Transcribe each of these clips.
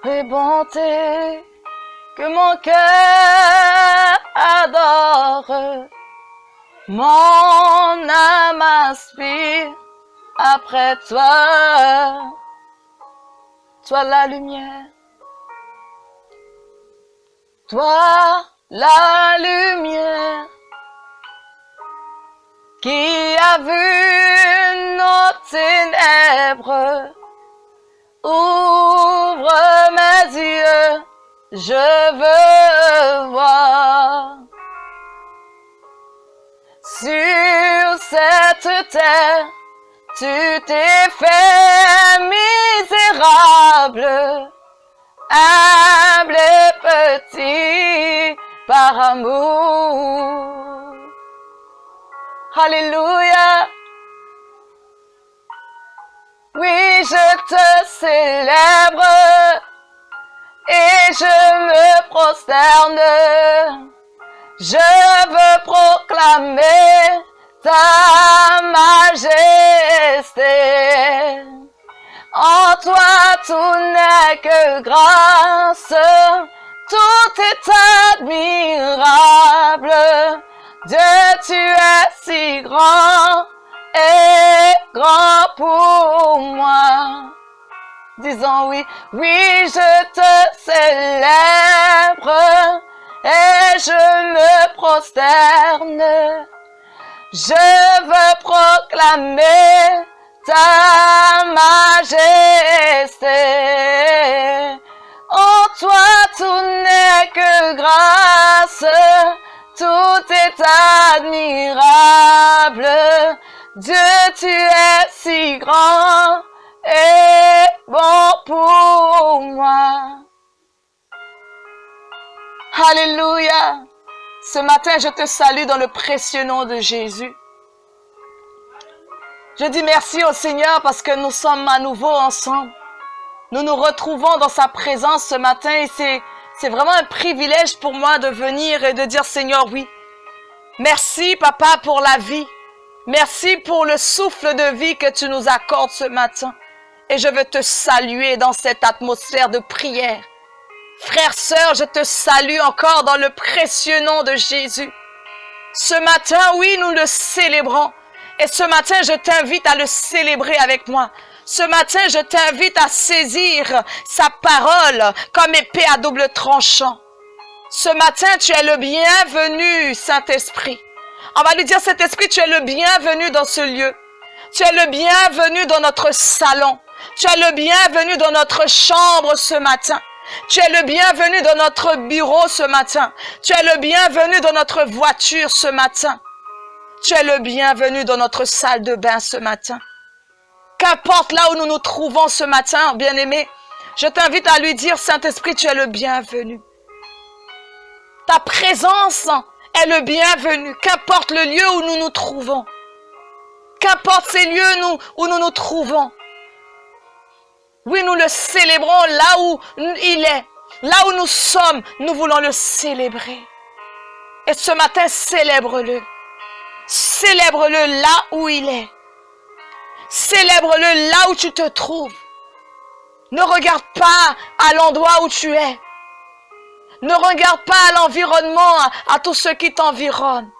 et bonté que mon cœur adore. Mon âme aspire après toi. Toi la lumière. Toi la lumière qui a vu nos ténèbres. Ouvre mes yeux, je veux voir. Sur cette terre, tu t'es fait misérable, humble et petit par amour. Alléluia. Oui, je te célèbre et je me prosterne. Je veux proclamer ta majesté. En toi tout n'est que grâce, tout est admirable. Dieu, tu es si grand et grand pour moi. Disons oui, oui, je te célèbre et je me prosterne. Je veux proclamer ta majesté. En toi tout n'est que grâce, tout est admirable. Dieu, tu es si grand et bon pour moi. Alléluia. Ce matin, je te salue dans le précieux nom de Jésus. Je dis merci au Seigneur parce que nous sommes à nouveau ensemble. Nous nous retrouvons dans sa présence ce matin et c'est vraiment un privilège pour moi de venir et de dire Seigneur, oui. Merci, Papa, pour la vie. Merci pour le souffle de vie que tu nous accordes ce matin. Et je veux te saluer dans cette atmosphère de prière. Frères, sœurs, je te salue encore dans le précieux nom de Jésus. Ce matin, oui, nous le célébrons. Et ce matin, je t'invite à le célébrer avec moi. Ce matin, je t'invite à saisir sa parole comme épée à double tranchant. Ce matin, tu es le bienvenu, Saint-Esprit. On va lui dire, Saint-Esprit, tu es le bienvenu dans ce lieu. Tu es le bienvenu dans notre salon. Tu es le bienvenu dans notre chambre ce matin. Tu es le bienvenu dans notre bureau ce matin. Tu es le bienvenu dans notre voiture ce matin. Tu es le bienvenu dans notre salle de bain ce matin. Qu'importe là où nous nous trouvons ce matin, bien-aimé, je t'invite à lui dire, Saint-Esprit, tu es le bienvenu. Ta présence est le bienvenu, qu'importe le lieu où nous nous trouvons. Qu'importe ces lieux où nous nous trouvons. Oui, nous le célébrons là où il est. Là où nous sommes, nous voulons le célébrer. Et ce matin, célèbre-le. Célèbre-le là où il est. Célèbre-le là où tu te trouves. Ne regarde pas à l'endroit où tu es. Ne regarde pas à l'environnement, à tout ce qui t'environne.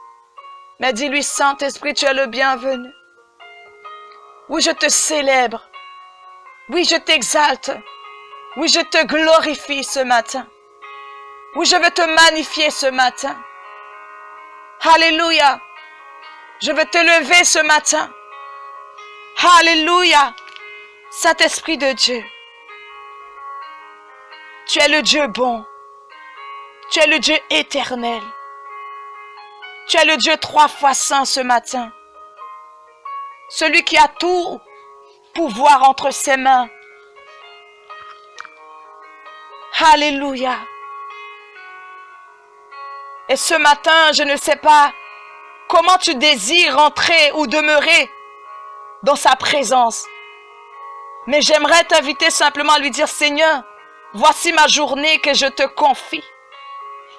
Mais dis-lui, Saint-Esprit, tu es le bienvenu. Oui, je te célèbre. Oui, je t'exalte. Oui, je te glorifie ce matin. Oui, je veux te magnifier ce matin. Alléluia. Je veux te lever ce matin. Alléluia. Saint-Esprit de Dieu. Tu es le Dieu bon. Tu es le Dieu éternel. Tu es le Dieu 3 fois saint ce matin. Celui qui a tout pouvoir entre ses mains. Alléluia. Et ce matin, je ne sais pas comment tu désires entrer ou demeurer dans sa présence. Mais j'aimerais t'inviter simplement à lui dire, Seigneur, voici ma journée que je te confie.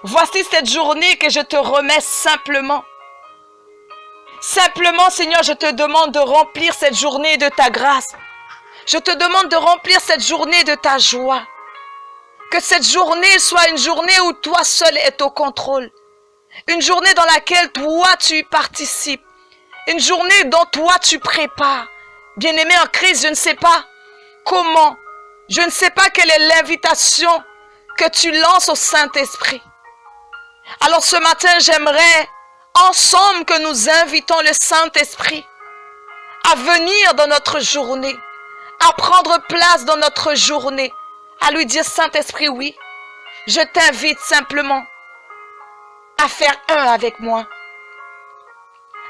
Voici cette journée que je te remets simplement. Simplement, Seigneur, je te demande de remplir cette journée de ta grâce. Je te demande de remplir cette journée de ta joie. Que cette journée soit une journée où toi seul es au contrôle. Une journée dans laquelle toi tu y participes. Une journée dont toi tu prépares. Bien-aimé en Christ, je ne sais pas comment. Je ne sais pas quelle est l'invitation que tu lances au Saint-Esprit. Alors ce matin, j'aimerais ensemble que nous invitons le Saint-Esprit à venir dans notre journée, à prendre place dans notre journée, à lui dire, Saint-Esprit, oui, je t'invite simplement à faire un avec moi.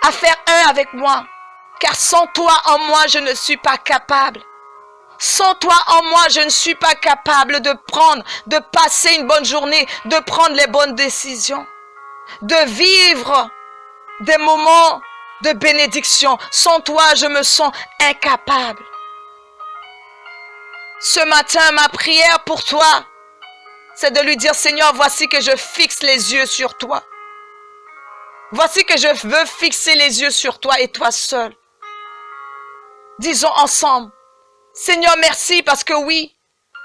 À faire un avec moi. Car sans toi en moi, je ne suis pas capable. Sans toi en moi, je ne suis pas capable de passer une bonne journée, de prendre les bonnes décisions, de vivre des moments de bénédiction. Sans toi, je me sens incapable. Ce matin, ma prière pour toi, c'est de lui dire, Seigneur, voici que je fixe les yeux sur toi. Voici que je veux fixer les yeux sur toi et toi seul. Disons ensemble, Seigneur, merci parce que oui,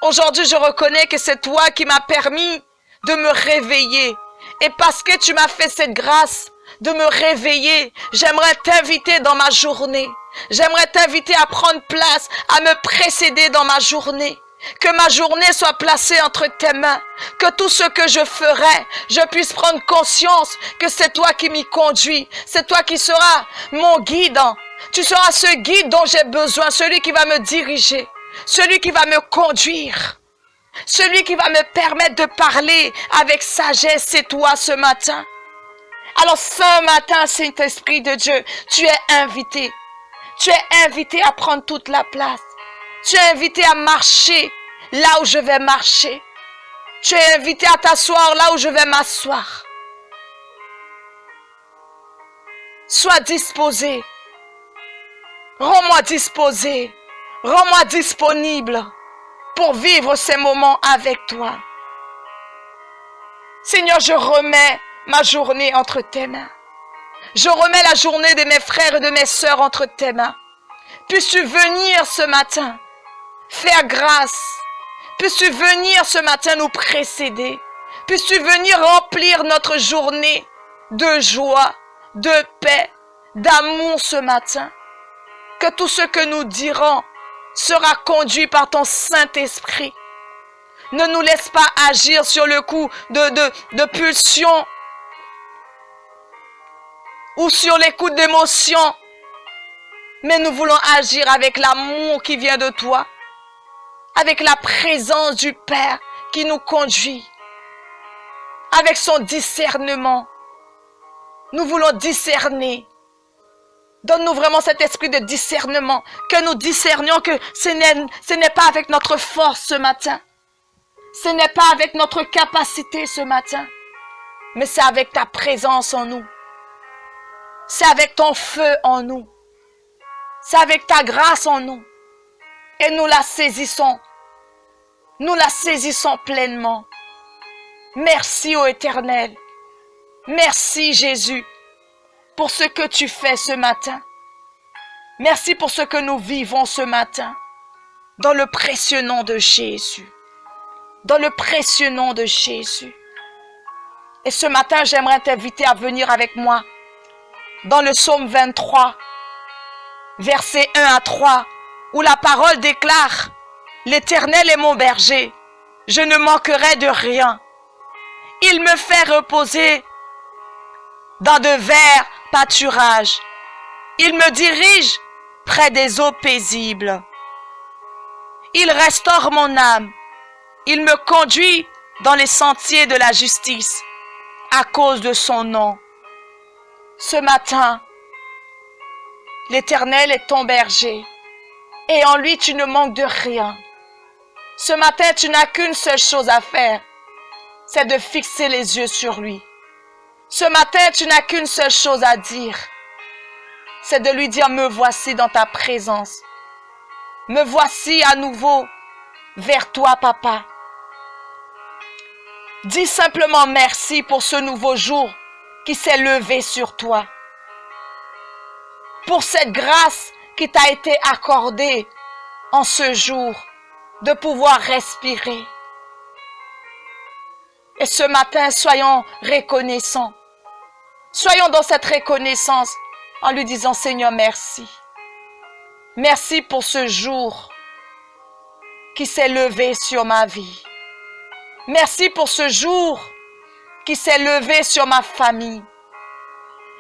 aujourd'hui je reconnais que c'est toi qui m'as permis de me réveiller. Et parce que tu m'as fait cette grâce de me réveiller, j'aimerais t'inviter dans ma journée. J'aimerais t'inviter à prendre place, à me précéder dans ma journée. Que ma journée soit placée entre tes mains. Que tout ce que je ferai, je puisse prendre conscience que c'est toi qui m'y conduis. C'est toi qui seras mon guide. Tu seras ce guide dont j'ai besoin, celui qui va me diriger, celui qui va me conduire, celui qui va me permettre de parler avec sagesse. C'est toi ce matin. Alors ce matin, Saint-Esprit de Dieu, tu es invité. Tu es invité à prendre toute la place. Tu es invité à marcher là où je vais marcher. Tu es invité à t'asseoir là où je vais m'asseoir. Sois disposé. Rends-moi disposé. Rends-moi disponible pour vivre ces moments avec toi. Seigneur, je remets ma journée entre tes mains. Je remets la journée de mes frères et de mes sœurs entre tes mains. Puisses-tu venir ce matin faire grâce. Puisses-tu venir ce matin nous précéder. Puisses-tu venir remplir notre journée de joie, de paix, d'amour ce matin. Que tout ce que nous dirons sera conduit par ton Saint-Esprit. Ne nous laisse pas agir sur le coup de pulsion ou sur les coups d'émotion. Mais nous voulons agir avec l'amour qui vient de toi. Avec la présence du Père qui nous conduit. Avec son discernement. Nous voulons discerner. Donne-nous vraiment cet esprit de discernement. Que nous discernions que ce n'est pas avec notre force ce matin. Ce n'est pas avec notre capacité ce matin. Mais c'est avec ta présence en nous. C'est avec ton feu en nous. C'est avec ta grâce en nous. Et nous la saisissons. Nous la saisissons pleinement. Merci ô Éternel. Merci Jésus pour ce que tu fais ce matin. Merci pour ce que nous vivons ce matin. Dans le précieux nom de Jésus. Dans le précieux nom de Jésus. Et ce matin, j'aimerais t'inviter à venir avec moi dans le psaume 23, versets 1 à 3, où la parole déclare: l'Éternel est mon berger, je ne manquerai de rien. Il me fait reposer dans de verts pâturages. Il me dirige près des eaux paisibles. Il restaure mon âme. Il me conduit dans les sentiers de la justice à cause de son nom. Ce matin, l'Éternel est ton berger et en lui tu ne manques de rien. Ce matin, tu n'as qu'une seule chose à faire, c'est de fixer les yeux sur lui. Ce matin, tu n'as qu'une seule chose à dire, c'est de lui dire: me voici dans ta présence. Me voici à nouveau vers toi, papa. Dis simplement merci pour ce nouveau jour qui s'est levé sur toi. Pour cette grâce qui t'a été accordée en ce jour, de pouvoir respirer. Et ce matin, soyons reconnaissants. Soyons dans cette reconnaissance en lui disant, Seigneur, merci. Merci pour ce jour qui s'est levé sur ma vie. Merci pour ce jour qui s'est levé sur ma famille.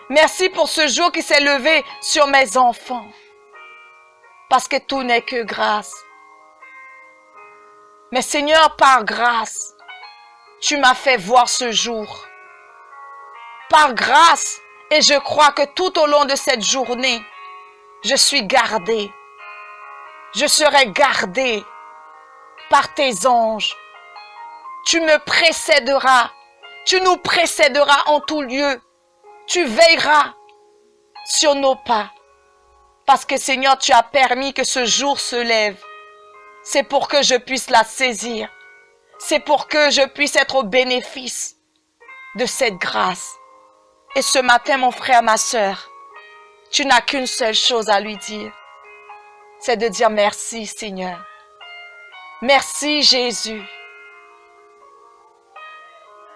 Merci pour ce jour qui s'est levé sur mes enfants. Parce que tout n'est que grâce. Mais Seigneur, par grâce, tu m'as fait voir ce jour. Par grâce, et je crois que tout au long de cette journée, je suis gardée. Je serai gardée par tes anges. Tu me précéderas. Tu nous précéderas en tout lieu. Tu veilleras sur nos pas. Parce que Seigneur, tu as permis que ce jour se lève. C'est pour que je puisse la saisir. C'est pour que je puisse être au bénéfice de cette grâce. Et ce matin, mon frère, ma sœur, tu n'as qu'une seule chose à lui dire. C'est de dire merci, Seigneur. Merci, Jésus.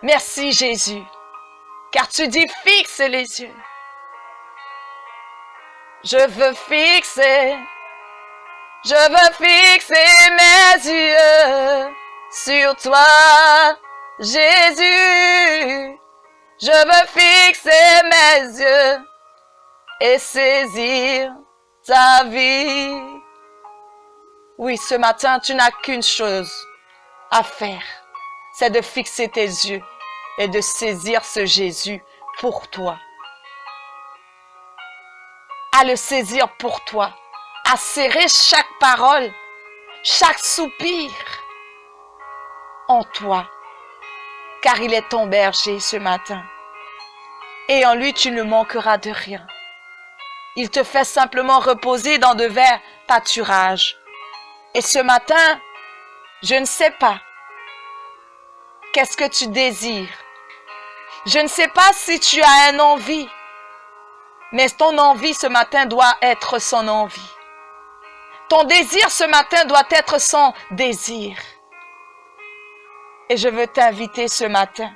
Merci, Jésus. Car tu dis, fixe les yeux. Je veux fixer mes yeux sur toi, Jésus. Je veux fixer mes yeux et saisir ta vie. Oui, ce matin, tu n'as qu'une chose à faire, c'est de fixer tes yeux et de saisir ce Jésus pour toi. À le saisir pour toi, à serrer chaque parole, chaque soupir en toi, car il est ton berger ce matin. Et en lui, tu ne manqueras de rien. Il te fait simplement reposer dans de verts pâturages. Et ce matin, je ne sais pas qu'est-ce que tu désires. Je ne sais pas si tu as une envie, mais ton envie ce matin doit être son envie. Ton désir ce matin doit être son désir. Et je veux t'inviter ce matin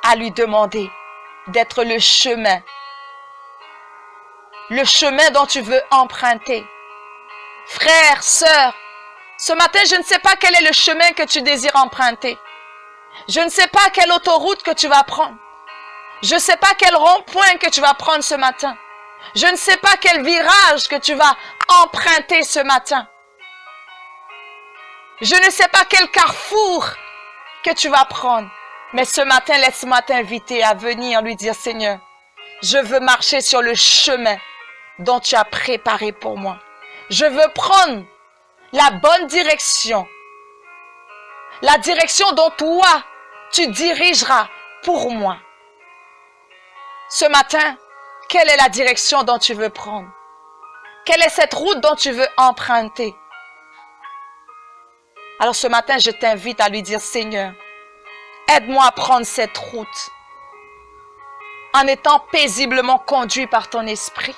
à lui demander d'être le chemin dont tu veux emprunter. Frère, sœur, ce matin, je ne sais pas quel est le chemin que tu désires emprunter. Je ne sais pas quelle autoroute que tu vas prendre. Je ne sais pas quel rond-point que tu vas prendre ce matin. Je ne sais pas quel virage que tu vas emprunter ce matin. Je ne sais pas quel carrefour que tu vas prendre. Mais ce matin, laisse-moi t'inviter à venir lui dire, Seigneur, je veux marcher sur le chemin dont tu as préparé pour moi. Je veux prendre la bonne direction. La direction dont toi, tu dirigeras pour moi. Ce matin, quelle est la direction dont tu veux prendre? Quelle est cette route dont tu veux emprunter? Alors ce matin, je t'invite à lui dire, Seigneur, aide-moi à prendre cette route en étant paisiblement conduit par ton esprit.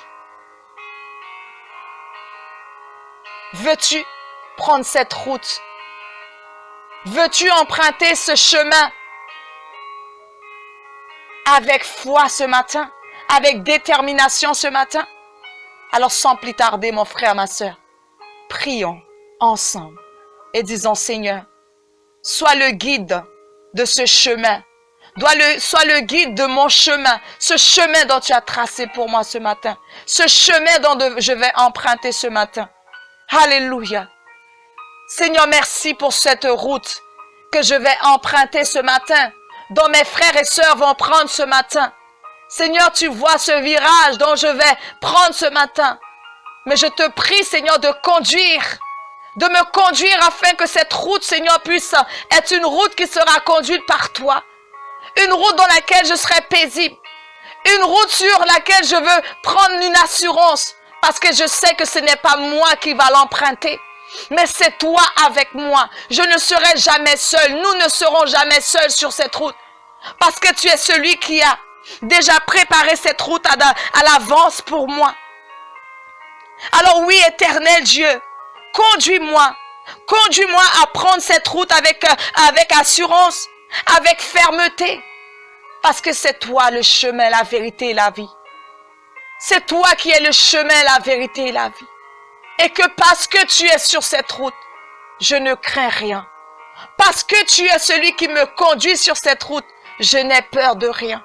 Veux-tu prendre cette route? Veux-tu emprunter ce chemin avec foi ce matin, avec détermination ce matin? Alors sans plus tarder, mon frère, ma sœur, prions ensemble et disons, Seigneur, sois le guide de ce chemin. Sois le guide de mon chemin, ce chemin dont tu as tracé pour moi ce matin, ce chemin dont je vais emprunter ce matin. Alléluia. Seigneur, merci pour cette route que je vais emprunter ce matin, dont mes frères et sœurs vont prendre ce matin. Seigneur, tu vois ce virage dont je vais prendre ce matin. Mais je te prie, Seigneur, de me conduire afin que cette route, Seigneur, puisse être une route qui sera conduite par toi. Une route dans laquelle je serai paisible. Une route sur laquelle je veux prendre une assurance. Parce que je sais que ce n'est pas moi qui va l'emprunter. Mais c'est toi avec moi. Je ne serai jamais seul. Nous ne serons jamais seuls sur cette route. Parce que tu es celui qui a déjà préparé cette route à l'avance pour moi. Alors oui, éternel Dieu, conduis-moi. Conduis-moi à prendre cette route avec assurance. avec fermeté, parce que c'est toi le chemin, la vérité et la vie. C'est toi qui es le chemin, la vérité et la vie. Et que parce que tu es sur cette route, je ne crains rien. Parce que tu es celui qui me conduit sur cette route, je n'ai peur de rien.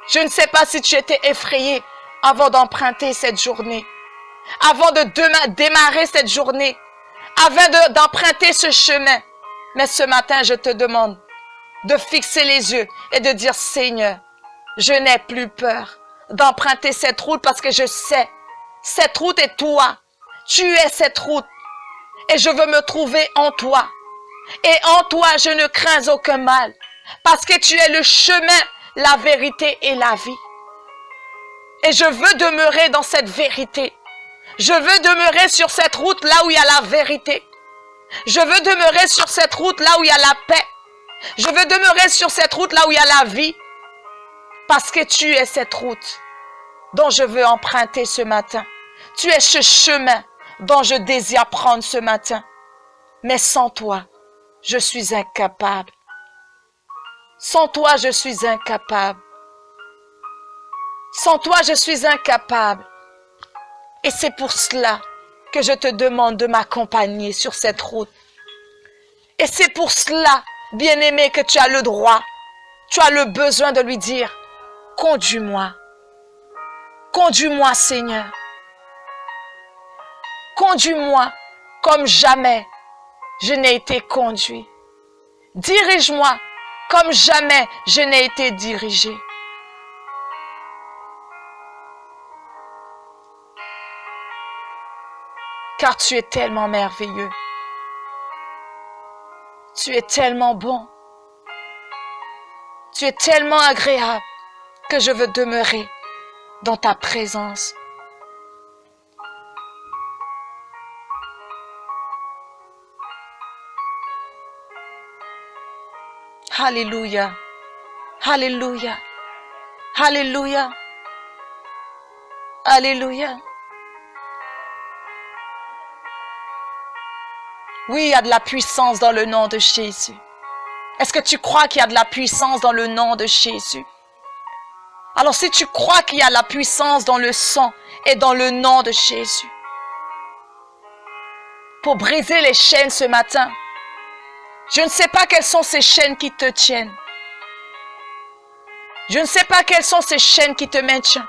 Je ne sais pas si tu étais effrayé avant d'emprunter cette journée, avant de démarrer cette journée, avant d'emprunter ce chemin. Mais ce matin, je te demande de fixer les yeux et de dire, Seigneur, je n'ai plus peur d'emprunter cette route parce que je sais, cette route est toi. Tu es cette route et je veux me trouver en toi. Et en toi, je ne crains aucun mal parce que tu es le chemin, la vérité et la vie. Et je veux demeurer dans cette vérité. Je veux demeurer sur cette route là où il y a la vérité. Je veux demeurer sur cette route là où il y a la paix. Je veux demeurer sur cette route là où il y a la vie. Parce que tu es cette route dont je veux emprunter ce matin. Tu es ce chemin dont je désire prendre ce matin. Mais sans toi, je suis incapable. Sans toi, je suis incapable. Sans toi, je suis incapable. Et c'est pour cela que je te demande de m'accompagner sur cette route. Et c'est pour cela, bien-aimé, que tu as le droit, tu as le besoin de lui dire, conduis-moi. Conduis-moi, Seigneur. Conduis-moi comme jamais je n'ai été conduit. Dirige-moi comme jamais je n'ai été dirigé. Car tu es tellement merveilleux. Tu es tellement bon. Tu es tellement agréable que je veux demeurer dans ta présence. Alléluia. Alléluia. Alléluia. Alléluia. Oui, il y a de la puissance dans le nom de Jésus. Est-ce que tu crois qu'il y a de la puissance dans le nom de Jésus? Alors si tu crois qu'il y a de la puissance dans le sang et dans le nom de Jésus, pour briser les chaînes ce matin, je ne sais pas quelles sont ces chaînes qui te tiennent. Je ne sais pas quelles sont ces chaînes qui te maintiennent.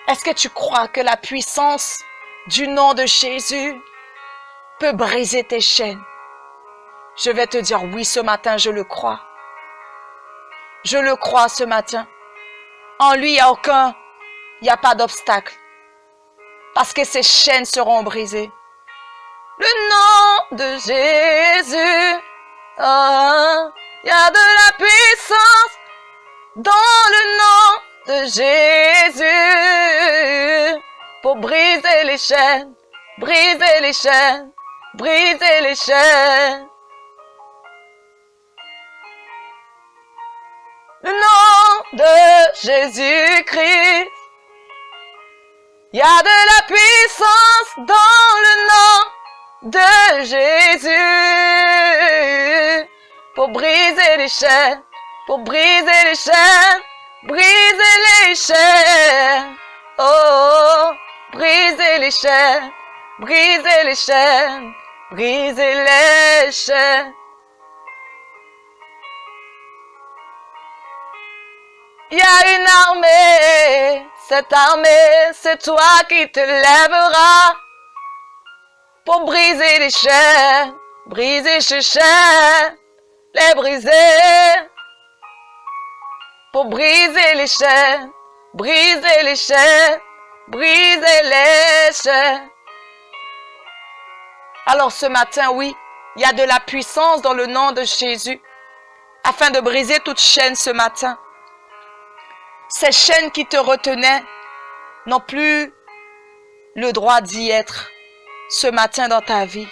Est-ce que tu crois que la puissance du nom de Jésus peut briser tes chaînes? Je vais te dire oui ce matin, je le crois. Je le crois ce matin. En lui, il n'y a pas d'obstacle. Parce que ces chaînes seront brisées. Le nom de Jésus, oh, il y a de la puissance dans le nom de Jésus pour briser les chaînes, briser les chaînes, briser les chaînes. Le nom de Jésus-Christ, il y a de la puissance dans le nom de Jésus pour briser les chaînes, pour briser les chaînes, briser les chaînes. Oh, briser les chaînes, briser les chaînes, briser les chaînes. Il y a une armée, cette armée, c'est toi qui te lèveras pour briser les chaînes, briser ces chaînes, les briser. Pour briser les chaînes, briser les chaînes, briser les chaînes. Alors ce matin, oui, il y a de la puissance dans le nom de Jésus afin de briser toute chaîne ce matin. Ces chaînes qui te retenaient n'ont plus le droit d'y être ce matin dans ta vie.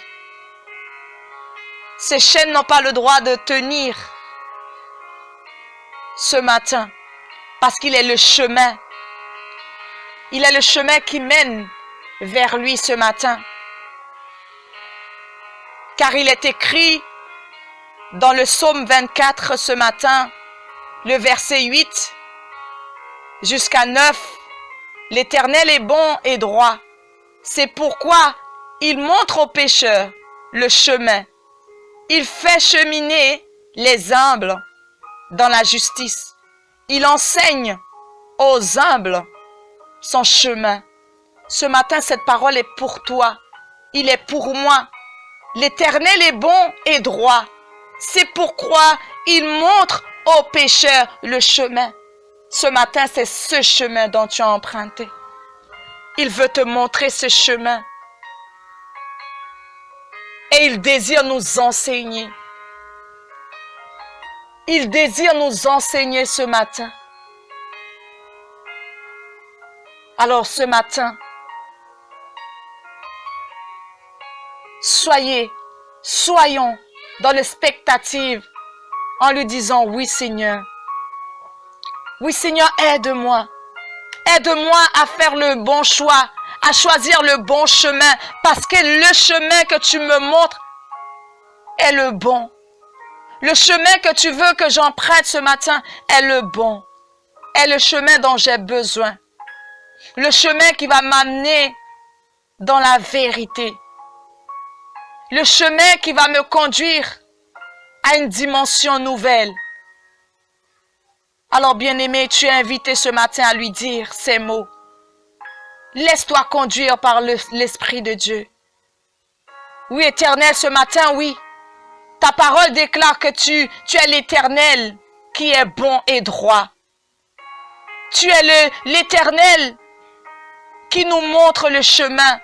Ces chaînes n'ont pas le droit de tenir ce matin parce qu'il est le chemin. Il est le chemin qui mène vers lui ce matin. Car il est écrit dans le psaume 24 ce matin, le verset 8 jusqu'à 9. L'Éternel est bon et droit. C'est pourquoi il montre aux pécheurs le chemin. Il fait cheminer les humbles dans la justice. Il enseigne aux humbles son chemin. Ce matin, cette parole est pour toi. Il est pour moi. L'Éternel est bon et droit. C'est pourquoi il montre aux pécheurs le chemin. Ce matin, c'est ce chemin dont tu as emprunté. Il veut te montrer ce chemin. Et il désire nous enseigner. Il désire nous enseigner ce matin. Alors ce matin, soyons dans l'expectative en lui disant oui Seigneur. Oui Seigneur, aide-moi. Aide-moi à faire le bon choix, à choisir le bon chemin, parce que le chemin que tu me montres est le bon. Le chemin que tu veux que j'emprunte ce matin est le bon, est le chemin dont j'ai besoin. Le chemin qui va m'amener dans la vérité. Le chemin qui va me conduire à une dimension nouvelle. Alors, bien-aimé, tu es invité ce matin à lui dire ces mots. Laisse-toi conduire par l'Esprit de Dieu. Oui, Éternel, ce matin, oui. Ta parole déclare que tu es l'Éternel qui est bon et droit. Tu es l'Éternel qui nous montre le chemin.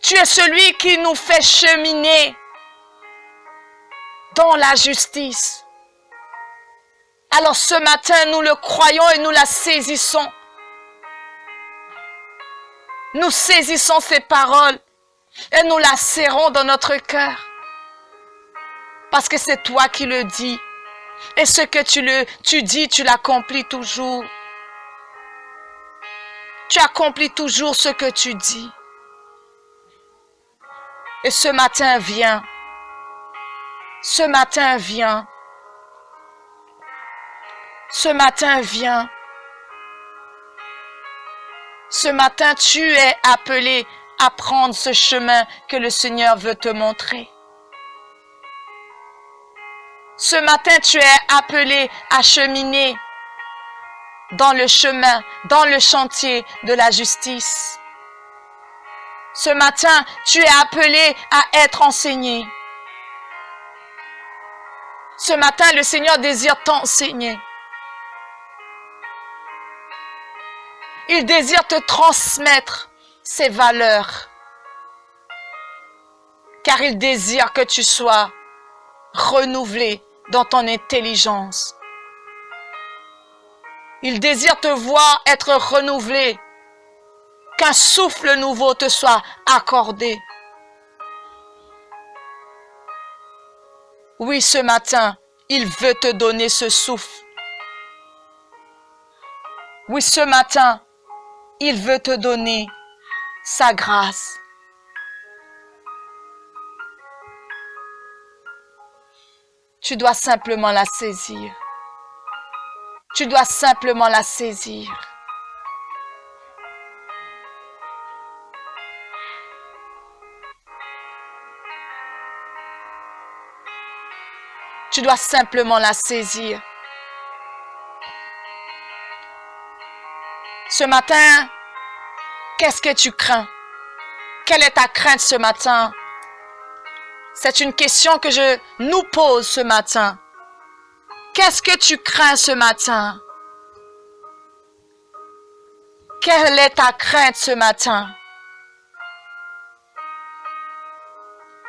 Tu es celui qui nous fait cheminer dans la justice. Alors ce matin, nous le croyons et nous la saisissons. Nous saisissons ces paroles et nous la serrons dans notre cœur. Parce que c'est toi qui le dis. Et ce que tu dis, tu l'accomplis toujours. Tu accomplis toujours ce que tu dis. Et ce matin vient. Ce matin vient. Ce matin vient. Ce matin, tu es appelé à prendre ce chemin que le Seigneur veut te montrer. Ce matin, tu es appelé à cheminer dans le chemin, dans le chantier de la justice. Ce matin, tu es appelé à être enseigné. Ce matin, le Seigneur désire t'enseigner. Il désire te transmettre ses valeurs. Car il désire que tu sois renouvelé dans ton intelligence. Il désire te voir être renouvelé. Qu'un souffle nouveau te soit accordé. Oui, ce matin, il veut te donner ce souffle. Oui, ce matin, il veut te donner sa grâce. Tu dois simplement la saisir. Tu dois simplement la saisir. Tu dois simplement la saisir. Ce matin, qu'est-ce que tu crains? Quelle est ta crainte ce matin? C'est une question que je nous pose ce matin. Qu'est-ce que tu crains ce matin? Quelle est ta crainte ce matin?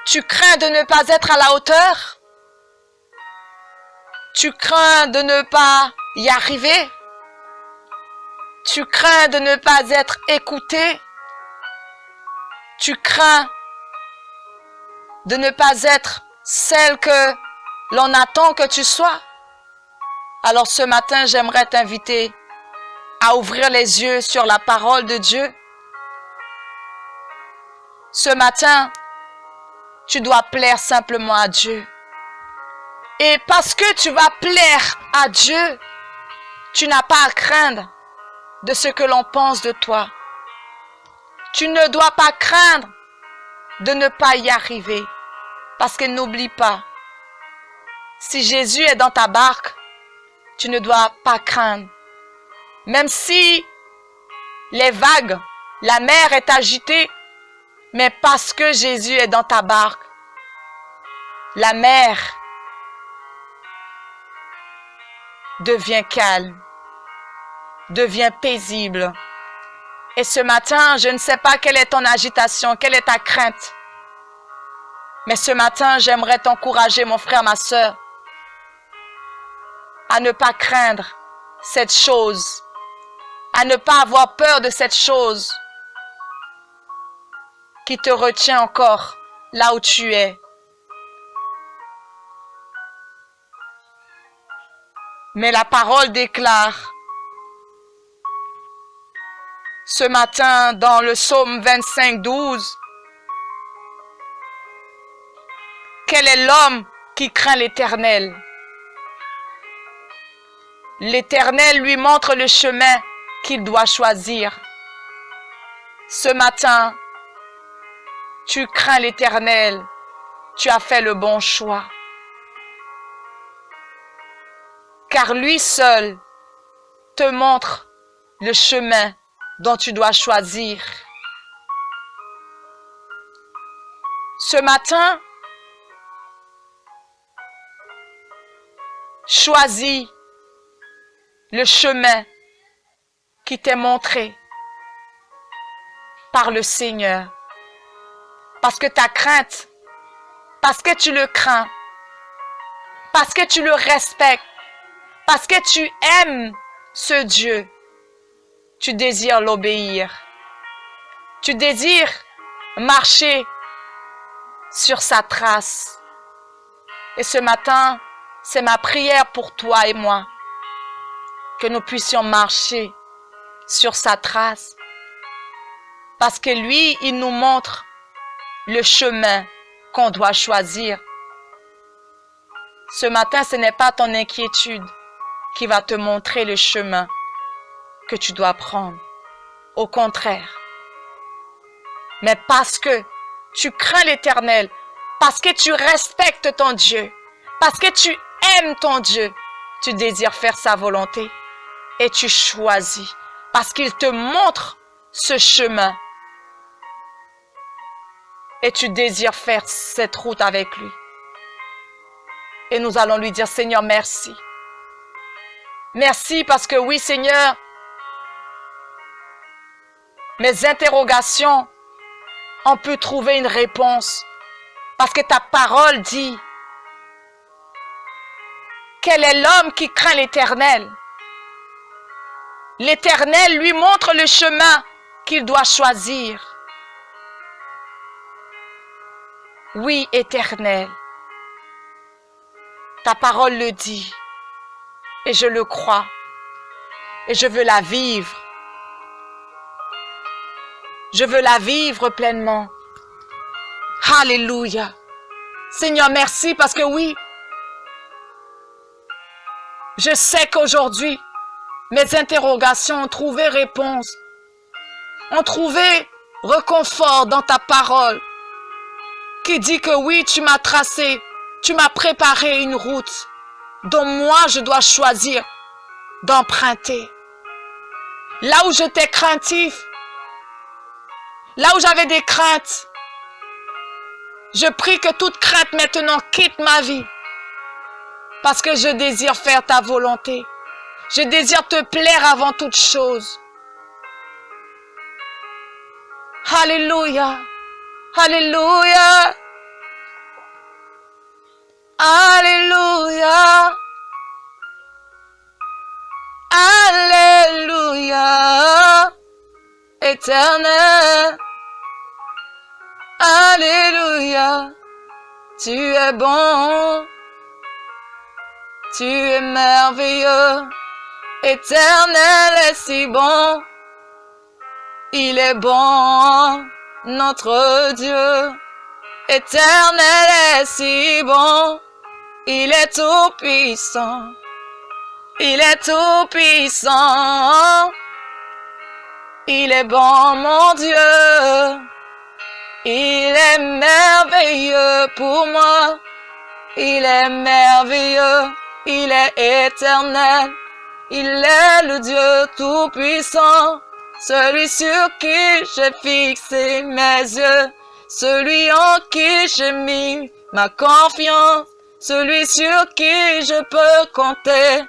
Tu crains de ne pas être à la hauteur? Tu crains de ne pas y arriver? Tu crains de ne pas être écouté? Tu crains de ne pas être celle que l'on attend que tu sois? Alors ce matin, j'aimerais t'inviter à ouvrir les yeux sur la parole de Dieu. Ce matin, tu dois plaire simplement à Dieu. Et parce que tu vas plaire à Dieu, tu n'as pas à craindre de ce que l'on pense de toi. Tu ne dois pas craindre de ne pas y arriver. Parce que n'oublie pas, si Jésus est dans ta barque, tu ne dois pas craindre. Même si les vagues, la mer est agitée, mais parce que Jésus est dans ta barque, la mer devient calme, devient paisible. Et ce matin, je ne sais pas quelle est ton agitation, quelle est ta crainte. Mais ce matin, j'aimerais t'encourager, mon frère, ma sœur, à ne pas craindre cette chose, à ne pas avoir peur de cette chose qui te retient encore là où tu es. Mais la parole déclare ce matin dans le psaume 25, 12, quel est l'homme qui craint l'Éternel? L'Éternel lui montre le chemin qu'il doit choisir. Ce matin, tu crains l'Éternel, tu as fait le bon choix. Car lui seul te montre le chemin dont tu dois choisir. Ce matin, choisis le chemin qui t'est montré par le Seigneur. Parce que ta crainte, parce que tu le crains, parce que tu le respectes, parce que tu aimes ce Dieu, tu désires l'obéir. Tu désires marcher sur sa trace. Et ce matin, c'est ma prière pour toi et moi, que nous puissions marcher sur sa trace. Parce que lui, il nous montre le chemin qu'on doit choisir. Ce matin, ce n'est pas ton inquiétude qui va te montrer le chemin que tu dois prendre. Au contraire. Mais parce que tu crains l'Éternel, parce que tu respectes ton Dieu, parce que tu aimes ton Dieu, tu désires faire sa volonté et tu choisis parce qu'il te montre ce chemin et tu désires faire cette route avec lui. Et nous allons lui dire, Seigneur, merci. Merci parce que oui, Seigneur, mes interrogations, on peut trouver une réponse parce que ta parole dit, quel est l'homme qui craint l'Éternel? L'Éternel lui montre le chemin qu'il doit choisir. Oui, Éternel, ta parole le dit et je le crois et je veux la vivre. Je veux la vivre pleinement. Alléluia. Seigneur, merci parce que oui, je sais qu'aujourd'hui, mes interrogations ont trouvé réponse, ont trouvé réconfort dans ta parole qui dit que oui, tu m'as tracé, tu m'as préparé une route dont moi je dois choisir d'emprunter. Là où j'étais craintif, là où j'avais des craintes, je prie que toute crainte maintenant quitte ma vie. Parce que je désire faire ta volonté. Je désire te plaire avant toute chose. Alléluia. Alléluia. Alléluia. Alléluia. Éternel. Alléluia. Tu es bon. Tu es merveilleux, Éternel est si bon. Il est bon, notre Dieu. Éternel est si bon, il est tout puissant, il est tout puissant, il est bon mon Dieu, il est merveilleux pour moi, il est merveilleux, il est éternel, il est le Dieu tout puissant, celui sur qui j'ai fixé mes yeux. Celui en qui j'ai mis ma confiance, celui sur qui je peux compter,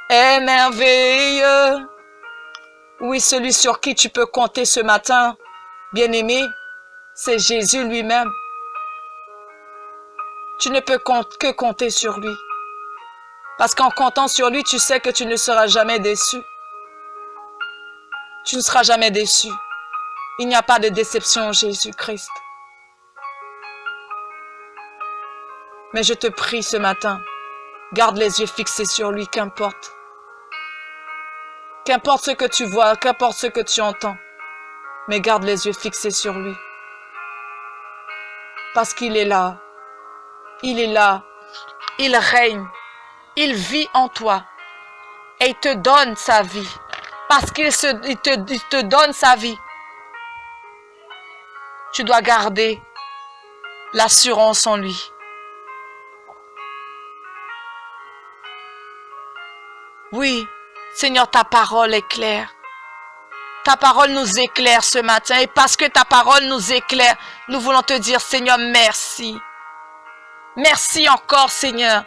est merveilleux. Oui, celui sur qui tu peux compter ce matin, bien-aimé, c'est Jésus lui-même. Tu ne peux que compter sur lui. Parce qu'en comptant sur lui, tu sais que tu ne seras jamais déçu. Tu ne seras jamais déçu. Il n'y a pas de déception en Jésus-Christ. Mais je te prie ce matin, garde les yeux fixés sur lui, qu'importe. Qu'importe ce que tu vois, qu'importe ce que tu entends, mais garde les yeux fixés sur lui. Parce qu'il est là, il règne, il vit en toi et il te donne sa vie. Parce qu'il te donne sa vie. Tu dois garder l'assurance en lui. Oui, Seigneur, ta parole est claire. Ta parole nous éclaire ce matin. Et parce que ta parole nous éclaire, nous voulons te dire, Seigneur, merci. Merci encore, Seigneur.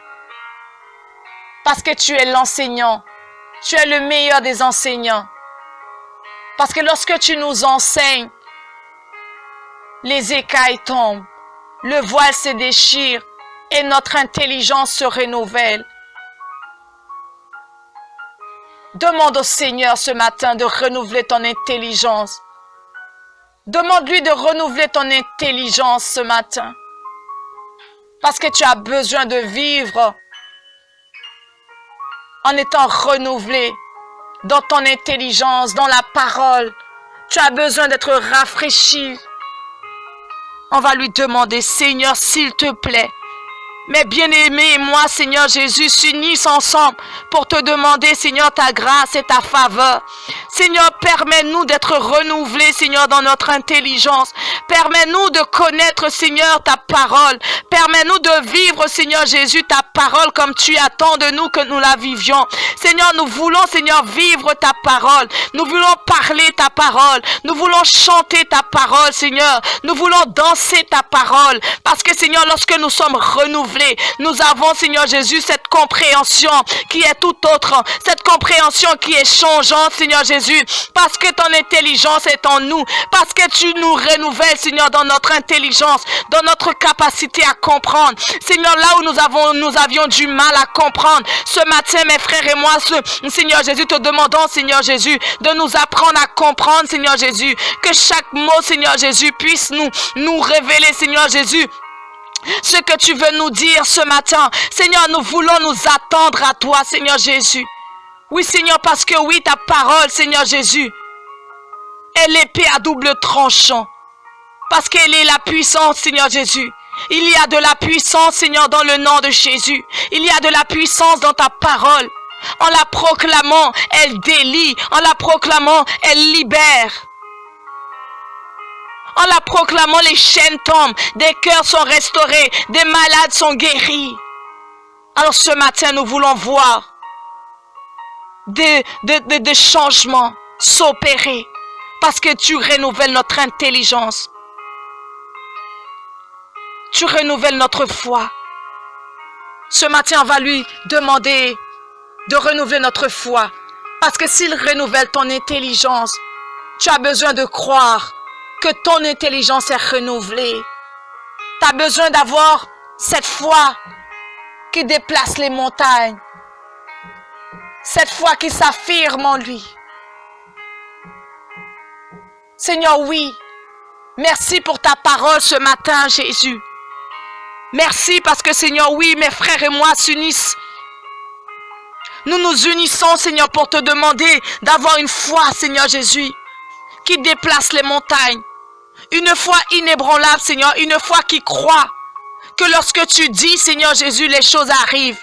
Parce que tu es l'enseignant. Tu es le meilleur des enseignants. Parce que lorsque tu nous enseignes, les écailles tombent, le voile se déchire et notre intelligence se renouvelle. Demande au Seigneur ce matin de renouveler ton intelligence. Demande-lui de renouveler ton intelligence ce matin. Parce que tu as besoin de vivre en étant renouvelé dans ton intelligence, dans la parole. Tu as besoin d'être rafraîchi. On va lui demander, Seigneur, s'il te plaît, mes bien-aimés et moi, Seigneur Jésus, s'unissent ensemble pour te demander, Seigneur, ta grâce et ta faveur. Seigneur, permets-nous d'être renouvelés, Seigneur, dans notre intelligence. Permets-nous de connaître, Seigneur, ta parole. Permets-nous de vivre, Seigneur Jésus, ta parole comme tu attends de nous que nous la vivions. Seigneur, nous voulons, Seigneur, vivre ta parole. Nous voulons parler ta parole. Nous voulons chanter ta parole, Seigneur. Nous voulons danser ta parole. Parce que, Seigneur, lorsque nous sommes renouvelés, nous avons, Seigneur Jésus, cette compréhension qui est tout autre, cette compréhension qui est changeante, Seigneur Jésus, parce que ton intelligence est en nous, parce que tu nous renouvelles, Seigneur, dans notre intelligence, dans notre capacité à comprendre. Seigneur, là où nous avions du mal à comprendre, ce matin, mes frères et moi, Seigneur Jésus, te demandons, Seigneur Jésus, de nous apprendre à comprendre, Seigneur Jésus, que chaque mot, Seigneur Jésus, puisse nous révéler, Seigneur Jésus, ce que tu veux nous dire ce matin. Seigneur, nous voulons nous attendre à toi, Seigneur Jésus. Oui, Seigneur, parce que oui, ta parole, Seigneur Jésus, est l'épée à double tranchant. Parce qu'elle est la puissance, Seigneur Jésus. Il y a de la puissance, Seigneur, dans le nom de Jésus. Il y a de la puissance dans ta parole. En la proclamant, elle délie. En la proclamant, elle libère. En la proclamant, les chaînes tombent, des cœurs sont restaurés, des malades sont guéris. Alors ce matin, nous voulons voir des changements s'opérer parce que tu renouvelles notre intelligence. Tu renouvelles notre foi. Ce matin, on va lui demander de renouveler notre foi parce que s'il renouvelle ton intelligence, tu as besoin de croire que ton intelligence est renouvelée. Tu as besoin d'avoir cette foi qui déplace les montagnes. Cette foi qui s'affirme en lui. Seigneur, oui. Merci pour ta parole ce matin, Jésus. Merci parce que, Seigneur, oui, mes frères et moi s'unissent. Nous nous unissons, Seigneur, pour te demander d'avoir une foi, Seigneur Jésus, qui déplace les montagnes. Une foi inébranlable, Seigneur, une foi qui croit que lorsque tu dis, Seigneur Jésus, les choses arrivent.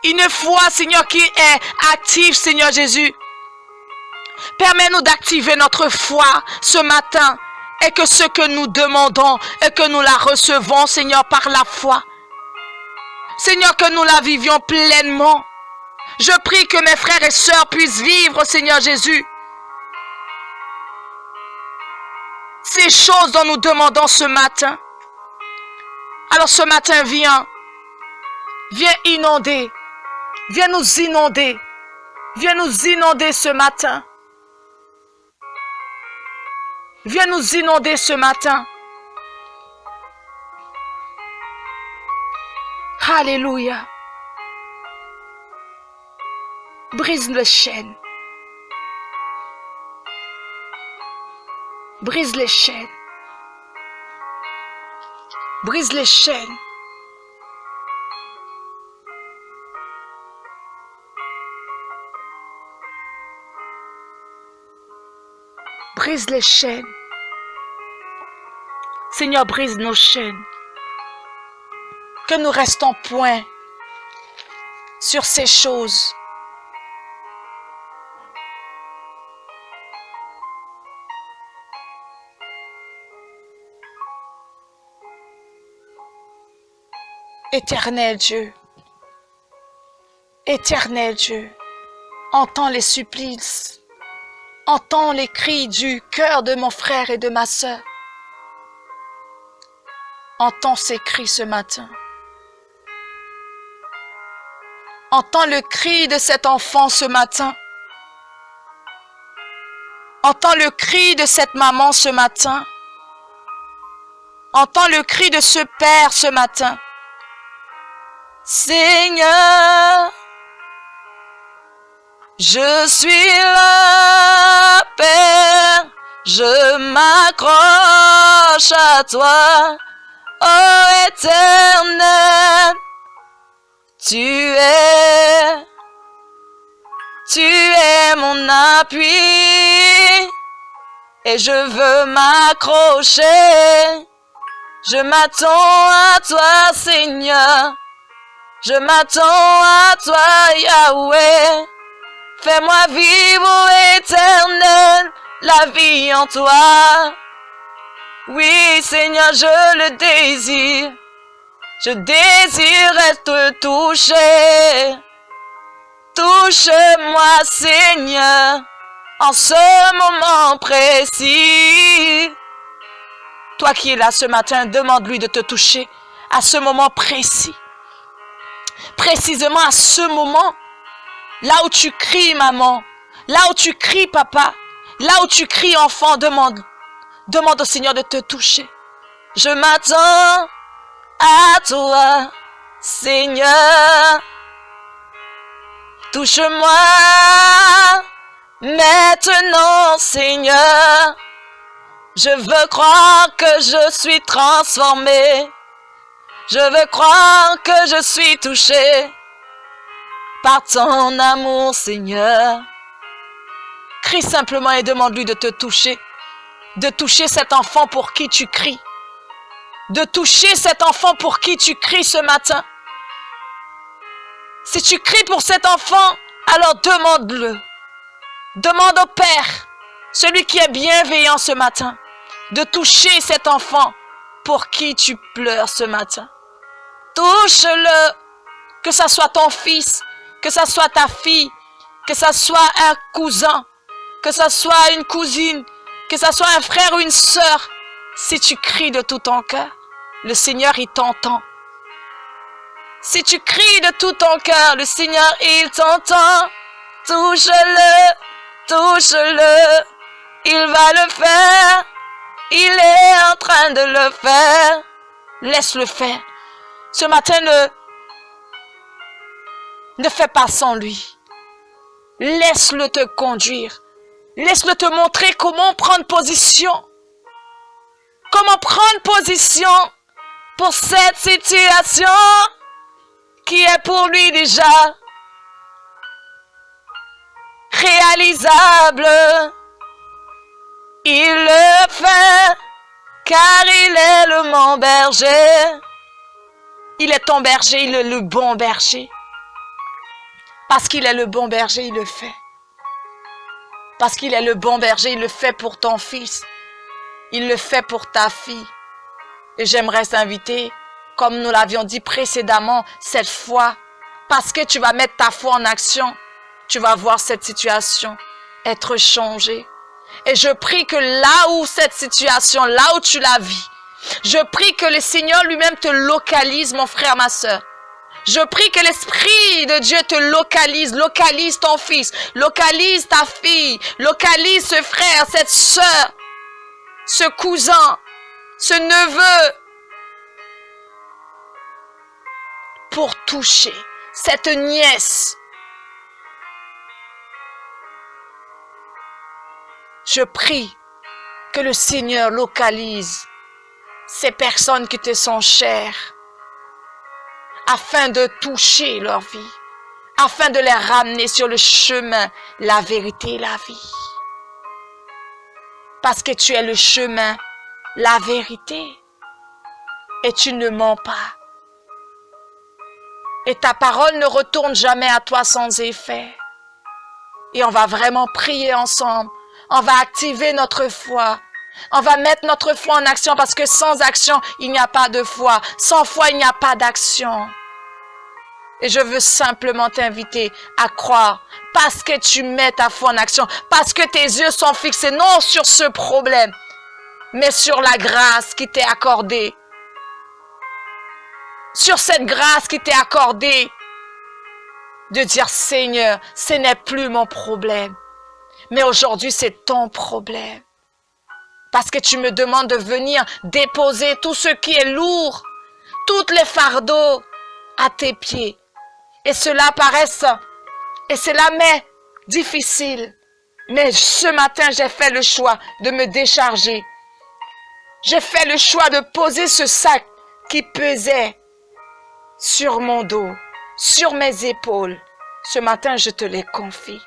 Une foi, Seigneur, qui est active, Seigneur Jésus. Permets-nous d'activer notre foi ce matin et que ce que nous demandons et que nous la recevons, Seigneur, par la foi. Seigneur, que nous la vivions pleinement. Je prie que mes frères et sœurs puissent vivre, Seigneur Jésus, ces choses dont nous demandons ce matin. Alors ce matin, viens inonder, viens nous inonder ce matin. Viens nous inonder ce matin. Alléluia. Brise les chaînes. Brise les chaînes. Brise les chaînes. Brise les chaînes. Seigneur, brise nos chaînes. Que nous restons point sur ces choses. Éternel Dieu, entends les supplices, entends les cris du cœur de mon frère et de ma sœur. Entends ces cris ce matin. Entends le cri de cet enfant ce matin. Entends le cri de cette maman ce matin. Entends le cri de ce père ce matin. Seigneur, je suis là, Père, je m'accroche à toi, ô Éternel, tu es mon appui, et je veux m'accrocher, je m'attends à toi, Seigneur. Je m'attends à toi, Yahweh. Fais-moi vivre, ô Éternel, la vie en toi. Oui, Seigneur, je le désire. Je désire te toucher. Touche-moi, Seigneur, en ce moment précis. Toi qui es là ce matin, demande-lui de te toucher à ce moment précis. Précisément à ce moment, là où tu cries maman, là où tu cries papa, là où tu cries enfant, demande au Seigneur de te toucher. Je m'attends à toi, Seigneur. Touche-moi maintenant, Seigneur. Je veux croire que je suis transformé. Je veux croire que je suis touché par ton amour, Seigneur. Crie simplement et demande-lui de te toucher. De toucher cet enfant pour qui tu cries. De toucher cet enfant pour qui tu cries ce matin. Si tu cries pour cet enfant, alors demande-le. Demande au Père, celui qui est bienveillant ce matin, de toucher cet enfant pour qui tu pleures ce matin. Touche-le, que ça soit ton fils, que ça soit ta fille, que ça soit un cousin, que ça soit une cousine, que ça soit un frère ou une sœur. Si tu cries de tout ton cœur, le Seigneur, il t'entend. Si tu cries de tout ton cœur, le Seigneur, il t'entend. Touche-le, touche-le, il va le faire, il est en train de le faire. Laisse-le faire. Ce matin, ne fais pas sans lui. Laisse-le te conduire. Laisse-le te montrer comment prendre position. Comment prendre position pour cette situation qui est pour lui déjà réalisable. Il le car il est le bon berger. Il est ton berger, il est le bon berger. Parce qu'il est le bon berger, il le fait. Parce qu'il est le bon berger, il le fait pour ton fils. Il le fait pour ta fille. Et j'aimerais t'inviter, comme nous l'avions dit précédemment, cette fois, parce que tu vas mettre ta foi en action, tu vas voir cette situation être changée. Et je prie que là où cette situation, là où tu la vis, je prie que le Seigneur lui-même te localise, mon frère, ma sœur. Je prie que l'Esprit de Dieu te localise ton fils, localise ta fille, localise ce frère, cette sœur, ce cousin, ce neveu, pour toucher cette nièce. Je prie que le Seigneur localise ces personnes qui te sont chères, afin de toucher leur vie, afin de les ramener sur le chemin, la vérité et la vie. Parce que tu es le chemin, la vérité, et tu ne mens pas. Et ta parole ne retourne jamais à toi sans effet. Et on va vraiment prier ensemble. On va activer notre foi. On va mettre notre foi en action parce que sans action, il n'y a pas de foi. Sans foi, il n'y a pas d'action. Et je veux simplement t'inviter à croire parce que tu mets ta foi en action, parce que tes yeux sont fixés non sur ce problème, mais sur la grâce qui t'est accordée. Sur cette grâce qui t'est accordée de dire Seigneur, ce n'est plus mon problème, mais aujourd'hui c'est ton problème. Parce que tu me demandes de venir déposer tout ce qui est lourd, tous les fardeaux à tes pieds. Et cela m'est difficile. Mais ce matin, j'ai fait le choix de me décharger. J'ai fait le choix de poser ce sac qui pesait sur mon dos, sur mes épaules. Ce matin, je te les confie.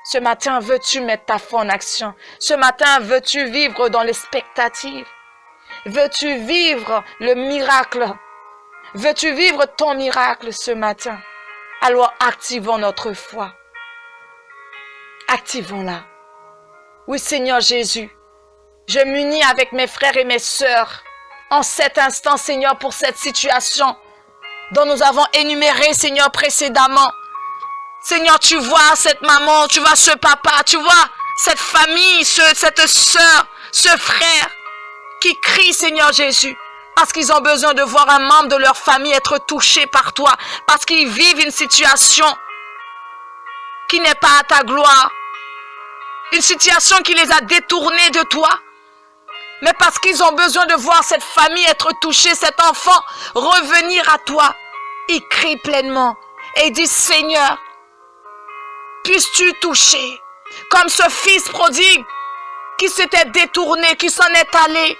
Ce matin, veux-tu mettre ta foi en action? Ce matin, veux-tu vivre dans l'expectative? Veux-tu vivre le miracle? Veux-tu vivre ton miracle ce matin? Alors activons notre foi. Activons-la. Oui, Seigneur Jésus, je m'unis avec mes frères et mes sœurs en cet instant, Seigneur, pour cette situation dont nous avons énuméré, Seigneur, précédemment. Seigneur, tu vois cette maman, tu vois ce papa, tu vois cette famille, cette sœur, ce frère qui crie, Seigneur Jésus, parce qu'ils ont besoin de voir un membre de leur famille être touché par toi, parce qu'ils vivent une situation qui n'est pas à ta gloire, une situation qui les a détournés de toi, mais parce qu'ils ont besoin de voir cette famille être touchée, cet enfant revenir à toi. Ils crient pleinement et ils disent Seigneur, puisses-tu toucher comme ce fils prodigue qui s'était détourné, qui s'en est allé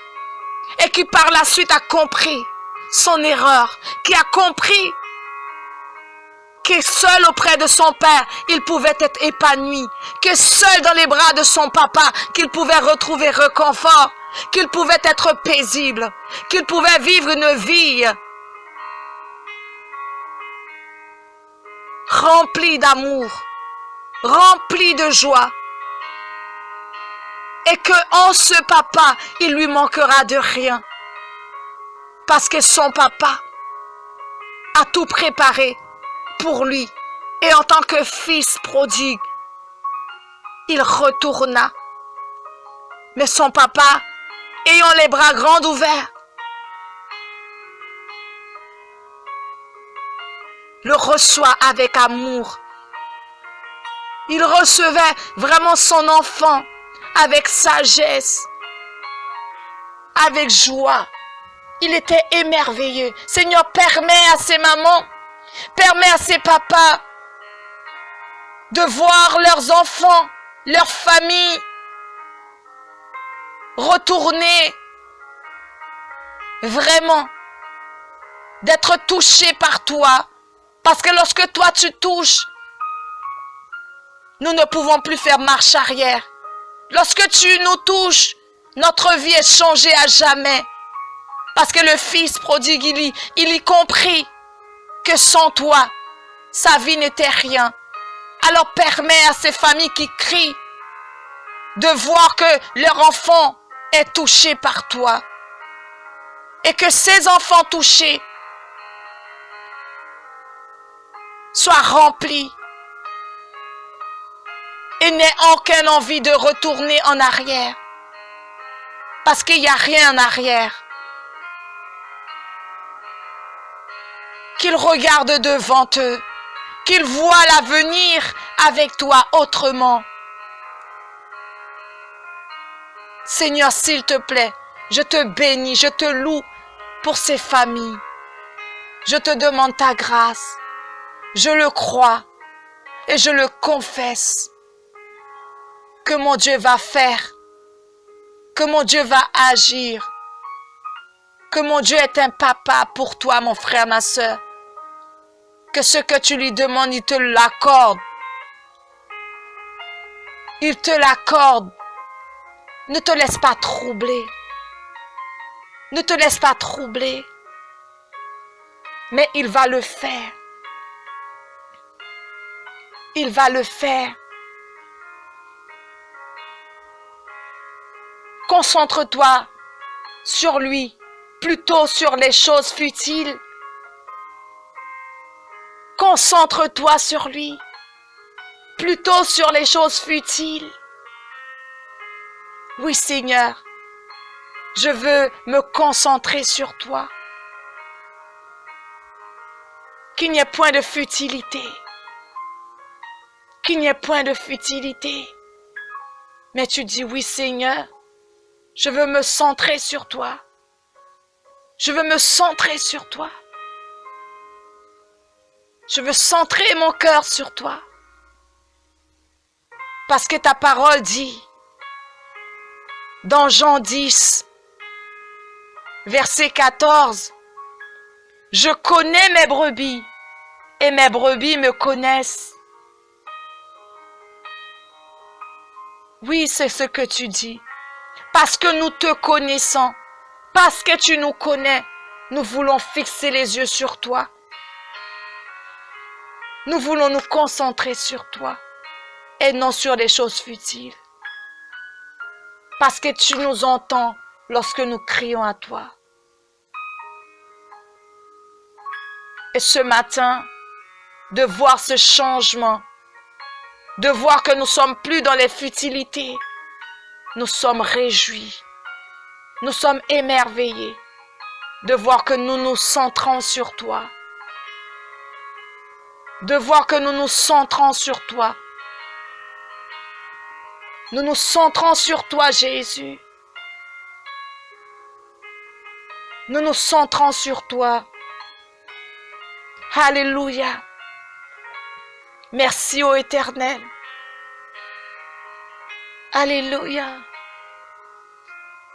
et qui par la suite a compris son erreur, qui a compris que seul auprès de son père, il pouvait être épanoui, que seul dans les bras de son papa, qu'il pouvait retrouver réconfort, qu'il pouvait être paisible, qu'il pouvait vivre une vie remplie d'amour, remplie de joie. Et que en ce papa, il lui manquera de rien. Parce que son papa a tout préparé pour lui. Et en tant que fils prodigue, il retourna. Mais son papa, ayant les bras grands ouverts, le reçoit avec amour. Il recevait vraiment son enfant avec sagesse, avec joie. Il était émerveillé. Seigneur, permets à ces mamans, permets à ces papas de voir leurs enfants, leur famille retourner, vraiment, d'être touchés par toi. Parce que lorsque toi tu touches, nous ne pouvons plus faire marche arrière. Lorsque tu nous touches, Notre vie est changée à jamais. Parce que le Fils prodigue, il y comprit que sans toi, sa vie n'était rien. Alors permets à ces familles qui crient de voir que leur enfant est touché par toi. Et que ces enfants touchés soient remplis et n'aient aucune envie de retourner en arrière. Parce qu'il n'y a rien en arrière. Qu'ils regardent devant eux, qu'ils voient l'avenir avec toi autrement. Seigneur, s'il te plaît, je te bénis, je te loue pour ces familles. Je te demande ta grâce. Je le crois et je le confesse que mon Dieu va faire, que mon Dieu va agir, que mon Dieu est un papa pour toi, mon frère, ma soeur. Que ce que tu lui demandes, il te l'accorde. Il te l'accorde. Ne te laisse pas troubler. Ne te laisse pas troubler. Mais il va le faire. Il va le faire. Concentre-toi sur lui, plutôt sur les choses futiles. Concentre-toi sur lui, plutôt sur les choses futiles. Oui, Seigneur, je veux me concentrer sur toi. Qu'il n'y ait point de futilité. Qu'il n'y ait point de futilité. Mais tu dis, oui, Seigneur, je veux me centrer sur toi. Je veux me centrer sur toi. Je veux centrer mon cœur sur toi. Parce que ta parole dit, dans Jean 10, verset 14, « Je connais mes brebis et mes brebis me connaissent. » Oui, c'est ce que tu dis. Parce que nous te connaissons, parce que tu nous connais, nous voulons fixer les yeux sur toi. Nous voulons nous concentrer sur toi et non sur les choses futiles. Parce que tu nous entends lorsque nous crions à toi. Et ce matin, de voir ce changement, de voir que nous ne sommes plus dans les futilités, nous sommes réjouis, nous sommes émerveillés de voir que nous nous centrons sur toi. De voir que nous nous centrons sur toi. Nous nous centrons sur toi, Jésus. Nous nous centrons sur toi. Alléluia. Merci ô Éternel. Alléluia.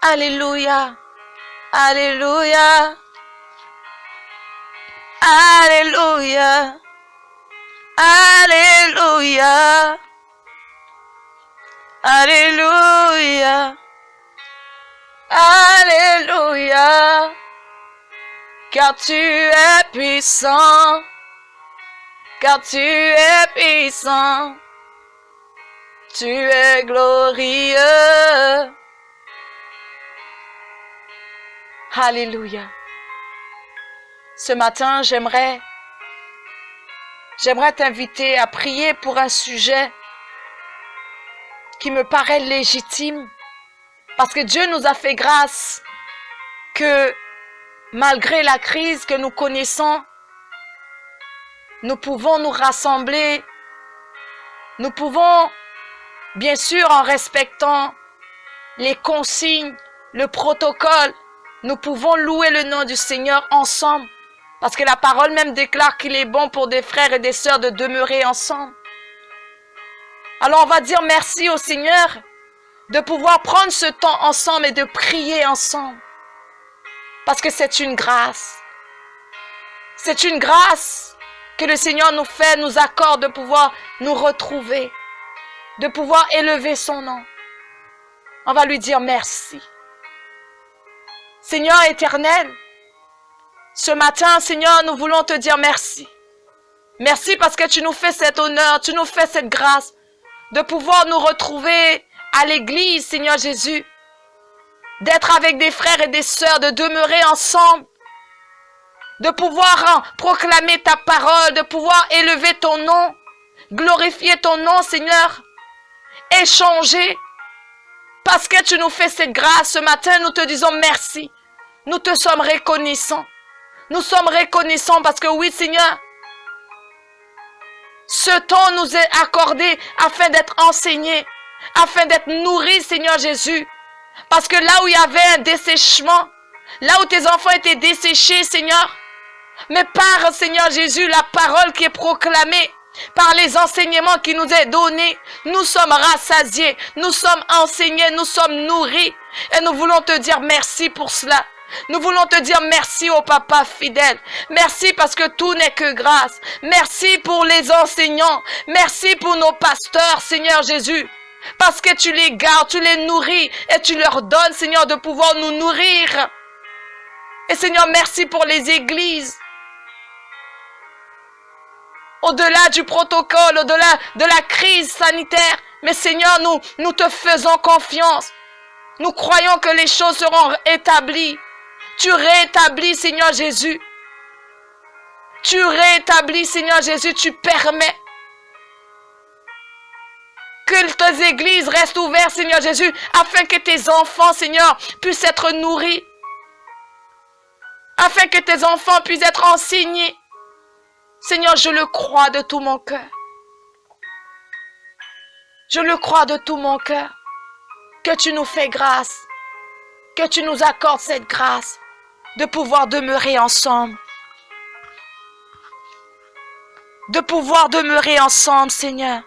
Alléluia. Alléluia. Alléluia. Alléluia. Alléluia. Alléluia. Car tu es puissant. Car tu es puissant. Tu es glorieux. Alléluia. Ce matin, j'aimerais t'inviter à prier pour un sujet qui me paraît légitime. Parce que Dieu nous a fait grâce que malgré la crise que nous connaissons, nous pouvons nous rassembler. Nous pouvons, bien sûr, en respectant les consignes, le protocole, nous pouvons louer le nom du Seigneur ensemble. Parce que la parole même déclare qu'il est bon pour des frères et des sœurs de demeurer ensemble. Alors on va dire merci au Seigneur de pouvoir prendre ce temps ensemble et de prier ensemble. Parce que c'est une grâce. C'est une grâce que le Seigneur nous fait, nous accorde de pouvoir nous retrouver, de pouvoir élever son nom. On va lui dire merci. Seigneur éternel, ce matin, Seigneur, nous voulons te dire merci. Merci parce que tu nous fais cet honneur, tu nous fais cette grâce de pouvoir nous retrouver à l'église, Seigneur Jésus, d'être avec des frères et des sœurs, de demeurer ensemble, de pouvoir proclamer ta parole, de pouvoir élever ton nom, glorifier ton nom, Seigneur, échanger. Parce que tu nous fais cette grâce ce matin, nous te disons merci. Nous te sommes reconnaissants. Nous sommes reconnaissants parce que oui, Seigneur, ce temps nous est accordé afin d'être enseigné, afin d'être nourris, Seigneur Jésus. Parce que là où il y avait un dessèchement, là où tes enfants étaient desséchés, Seigneur, mais par, Seigneur Jésus, la parole qui est proclamée, par les enseignements qui nous est donnés, nous sommes rassasiés, nous sommes enseignés, nous sommes nourris. Et nous voulons te dire merci pour cela. Nous voulons te dire merci au Papa fidèle. Merci parce que tout n'est que grâce. Merci pour les enseignants. Merci pour nos pasteurs, Seigneur Jésus. Parce que tu les gardes, tu les nourris et tu leur donnes, Seigneur, de pouvoir nous nourrir. Et Seigneur, merci pour les églises. Au-delà du protocole, au-delà de la crise sanitaire. Mais Seigneur, nous te faisons confiance. Nous croyons que les choses seront établies. Tu rétablis, Seigneur Jésus. Tu rétablis, Seigneur Jésus, tu permets que tes églises restent ouvertes, Seigneur Jésus, afin que tes enfants, Seigneur, puissent être nourris. Afin que tes enfants puissent être enseignés. Seigneur, je le crois de tout mon cœur. Je le crois de tout mon cœur. Que tu nous fais grâce. Que tu nous accordes cette grâce de pouvoir demeurer ensemble. De pouvoir demeurer ensemble, Seigneur.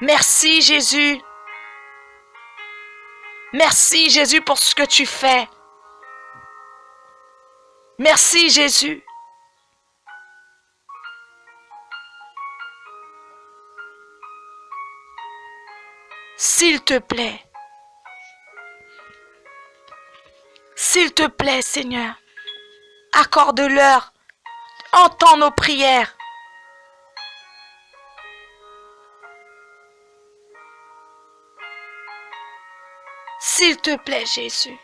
Merci, Jésus. Merci, Jésus, pour ce que tu fais. Merci, Jésus. S'il te plaît. S'il te plaît, Seigneur. Accorde-leur. Entends nos prières. S'il te plaît, Jésus.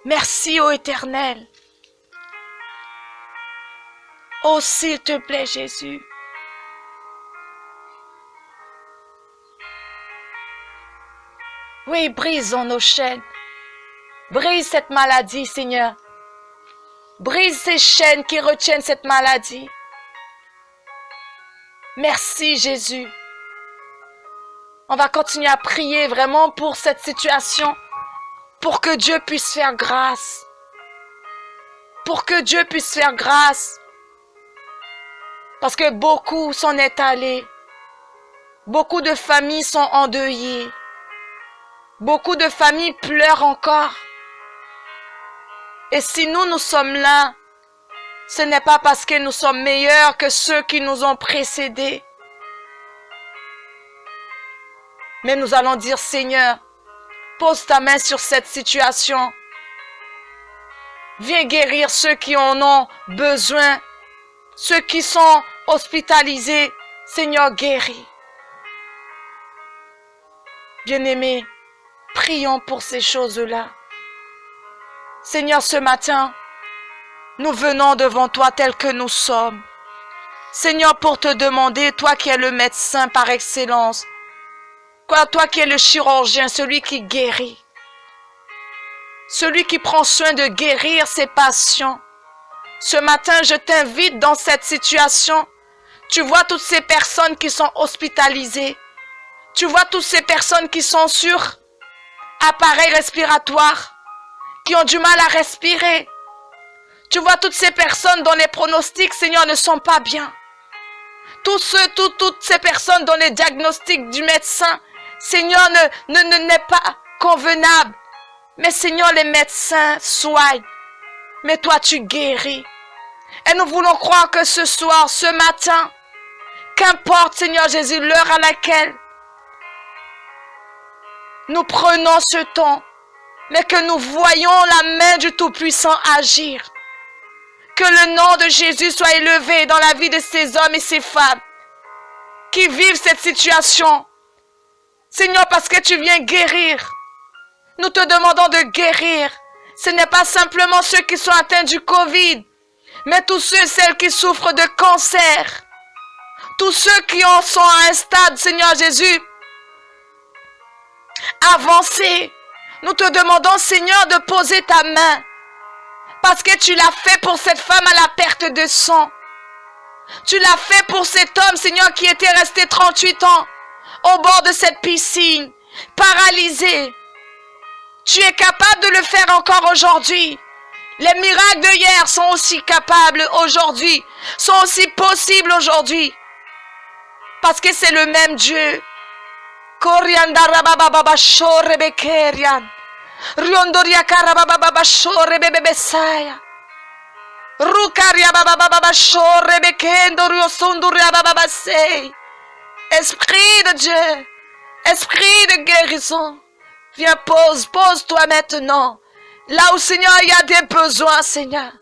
Merci, ô Éternel. Oh, s'il te plaît, Jésus. Oui, brisons nos chaînes. Brise cette maladie, Seigneur. Brise ces chaînes qui retiennent cette maladie. Merci, Jésus. On va continuer à prier vraiment pour cette situation. Pour que Dieu puisse faire grâce. Pour que Dieu puisse faire grâce. Parce que beaucoup s'en est allés. Beaucoup de familles sont endeuillées. Beaucoup de familles pleurent encore. Et si nous sommes là, ce n'est pas parce que nous sommes meilleurs que ceux qui nous ont précédés. Mais nous allons dire, Seigneur, pose ta main sur cette situation. Viens guérir ceux qui en ont besoin. Ceux qui sont hospitalisés. Seigneur, guéris. Bien-aimés, prions pour ces choses-là. Seigneur, ce matin, nous venons devant toi tel que nous sommes. Seigneur, pour te demander, toi qui es le médecin par excellence, toi qui es le chirurgien, celui qui guérit, celui qui prend soin de guérir ses patients. Ce matin, je t'invite dans cette situation. Tu vois toutes ces personnes qui sont hospitalisées. Tu vois toutes ces personnes qui sont sur appareil respiratoire, qui ont du mal à respirer. Tu vois toutes ces personnes dont les pronostics, Seigneur, ne sont pas bien. Toutes ces personnes dont les diagnostics du médecin, Seigneur, n'est pas convenable. Mais Seigneur, les médecins soignent. Mais toi, tu guéris. Et nous voulons croire que ce soir, ce matin, Qu'importe, Seigneur Jésus, l'heure à laquelle nous prenons ce temps, mais que nous voyons la main du Tout-Puissant agir. Que le nom de Jésus soit élevé dans la vie de ces hommes et ces femmes qui vivent cette situation. Seigneur, parce que tu viens guérir. Nous te demandons de guérir. Ce n'est pas simplement ceux qui sont atteints du Covid, mais tous ceux et celles qui souffrent de cancer. Tous ceux qui en sont à un stade, Seigneur Jésus, avancé. Nous te demandons, Seigneur, de poser ta main. Parce que tu l'as fait pour cette femme à la perte de sang. Tu l'as fait pour cet homme, Seigneur, qui était resté 38 ans au bord de cette piscine, paralysé. Tu es capable de le faire encore aujourd'hui. Les miracles de hier sont aussi capables aujourd'hui, sont aussi possibles aujourd'hui. Parce que c'est le même Dieu. Riondoria karababa shore bebe saya. Rukaria baba shore bekendo riosonduria baba sei. Esprit de Dieu, esprit de guérison, viens pose-toi maintenant. Là où, Seigneur, il y a des besoins, Seigneur.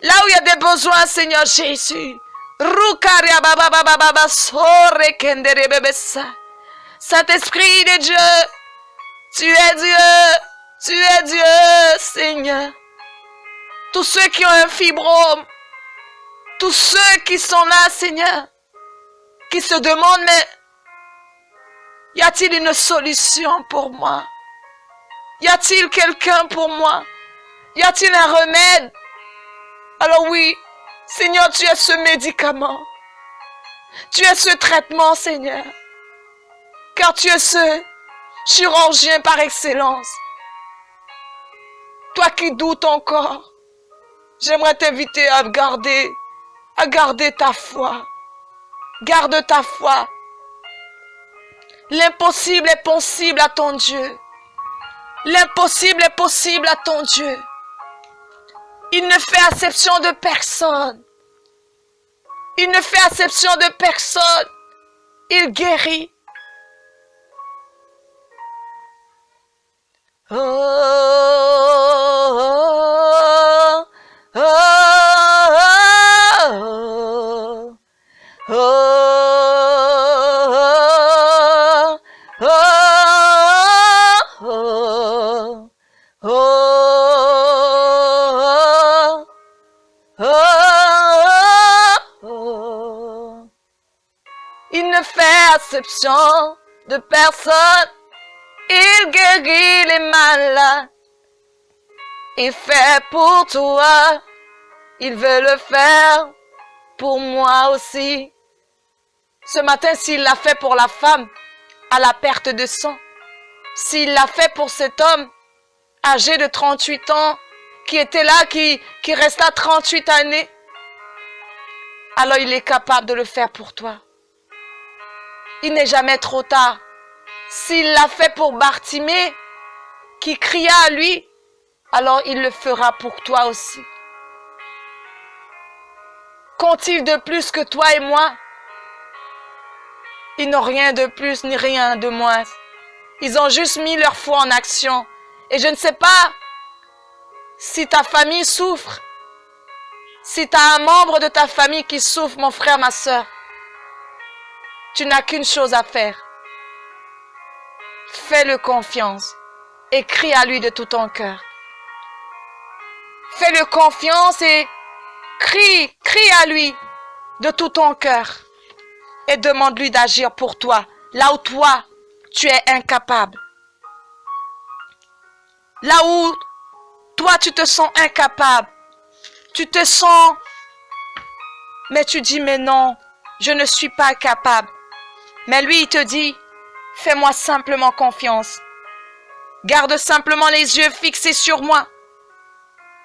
Là où il y a des besoins, Seigneur Jésus. Rukaria baba shore kendere bebe sa. Saint-Esprit de Dieu, tu es Dieu. Tu es Dieu, Seigneur. Tous ceux qui ont un fibrome, tous ceux qui sont là, Seigneur, qui se demandent, mais y a-t-il une solution pour moi? Y a-t-il quelqu'un pour moi? Y a-t-il un remède? Alors oui, Seigneur, tu es ce médicament. Tu es ce traitement, Seigneur. Car tu es ce chirurgien par excellence. Toi qui doutes encore, j'aimerais t'inviter à garder ta foi. Garde ta foi. L'impossible est possible à ton Dieu. L'impossible est possible à ton Dieu. Il ne fait acception de personne. Il ne fait acception de personne. Il guérit. Oh, oh, oh, oh, oh, oh, oh. Il ne fait acception de personne. Il guérit les malades. Il fait pour toi. Il veut le faire pour moi aussi. Ce matin, s'il l'a fait pour la femme à la perte de sang, s'il l'a fait pour cet homme âgé de 38 ans, qui était là, qui resta 38 années, alors il est capable de le faire pour toi. Il n'est jamais trop tard. S'il l'a fait pour Bartimée, qui cria à lui, alors il le fera pour toi aussi. Qu'ont-ils de plus que toi et moi? Ils n'ont rien de plus ni rien de moins. Ils ont juste mis leur foi en action. Et je ne sais pas si ta famille souffre, si tu as un membre de ta famille qui souffre, mon frère, ma soeur, tu n'as qu'une chose à faire. Fais-le confiance et crie à lui de tout ton cœur. Fais-le confiance et crie à lui de tout ton cœur et demande-lui d'agir pour toi, là où toi, tu es incapable. Là où toi, tu te sens incapable, tu te sens, mais tu dis, mais non, je ne suis pas capable. Mais lui, il te dit, fais-moi simplement confiance. Garde simplement les yeux fixés sur moi.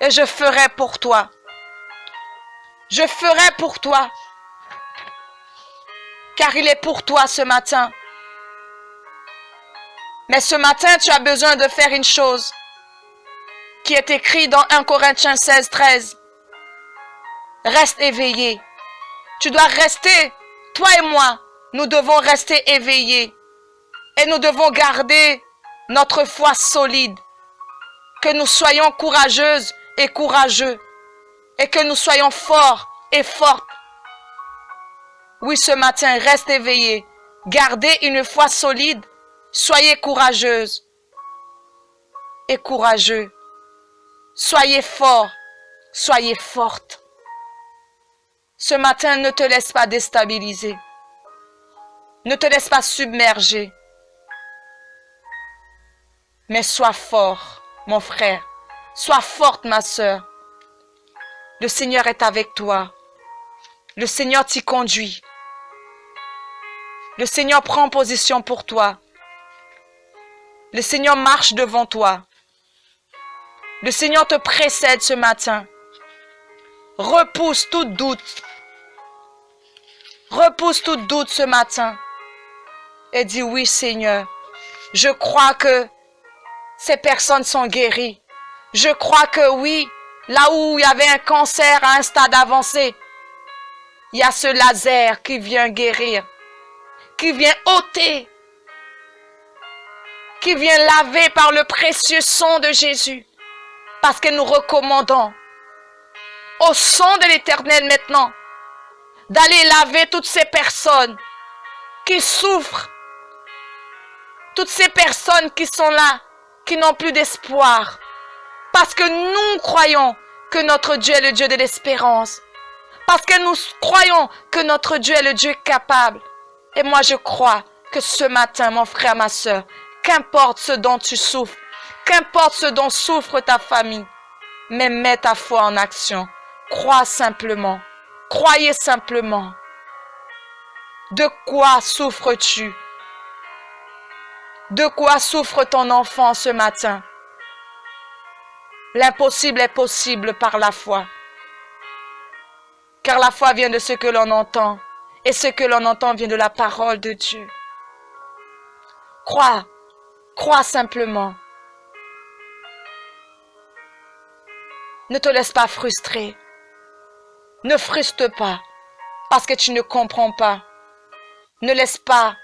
Et je ferai pour toi. Je ferai pour toi. Car il est pour toi ce matin. Mais ce matin, tu as besoin de faire une chose qui est écrite dans 1 Corinthiens 16, 13. Reste éveillé. Tu dois rester toi et moi, nous devons rester éveillés et nous devons garder notre foi solide, que nous soyons courageuses et courageux et que nous soyons forts et fortes. Oui, ce matin, reste éveillé, gardez une foi solide, soyez courageuses et courageux, soyez forts, soyez fortes. Ce matin, ne te laisse pas déstabiliser, ne te laisse pas submerger, mais sois fort, mon frère, sois forte, ma sœur. Le Seigneur est avec toi, le Seigneur t'y conduit, le Seigneur prend position pour toi, le Seigneur marche devant toi, le Seigneur te précède ce matin. Repousse tout doute. Repousse tout doute ce matin. Et dis oui Seigneur, je crois que ces personnes sont guéries. Je crois que oui, là où il y avait un cancer à un stade avancé, il y a ce laser qui vient guérir, qui vient ôter, qui vient laver par le précieux sang de Jésus. Parce que nous recommandons au sang de l'Éternel maintenant, d'aller laver toutes ces personnes qui souffrent, toutes ces personnes qui sont là, qui n'ont plus d'espoir, parce que nous croyons que notre Dieu est le Dieu de l'espérance, parce que nous croyons que notre Dieu est le Dieu capable. Et moi je crois que ce matin, mon frère, ma soeur, qu'importe ce dont tu souffres, qu'importe ce dont souffre ta famille, mais mets ta foi en action. Crois simplement. Croyez simplement. De quoi souffres-tu? De quoi souffre ton enfant ce matin? L'impossible est possible par la foi. Car la foi vient de ce que l'on entend. Et ce que l'on entend vient de la parole de Dieu. Crois. Crois simplement. Ne te laisse pas frustrer. Ne frustre pas parce que tu ne comprends pas. Ne laisse pas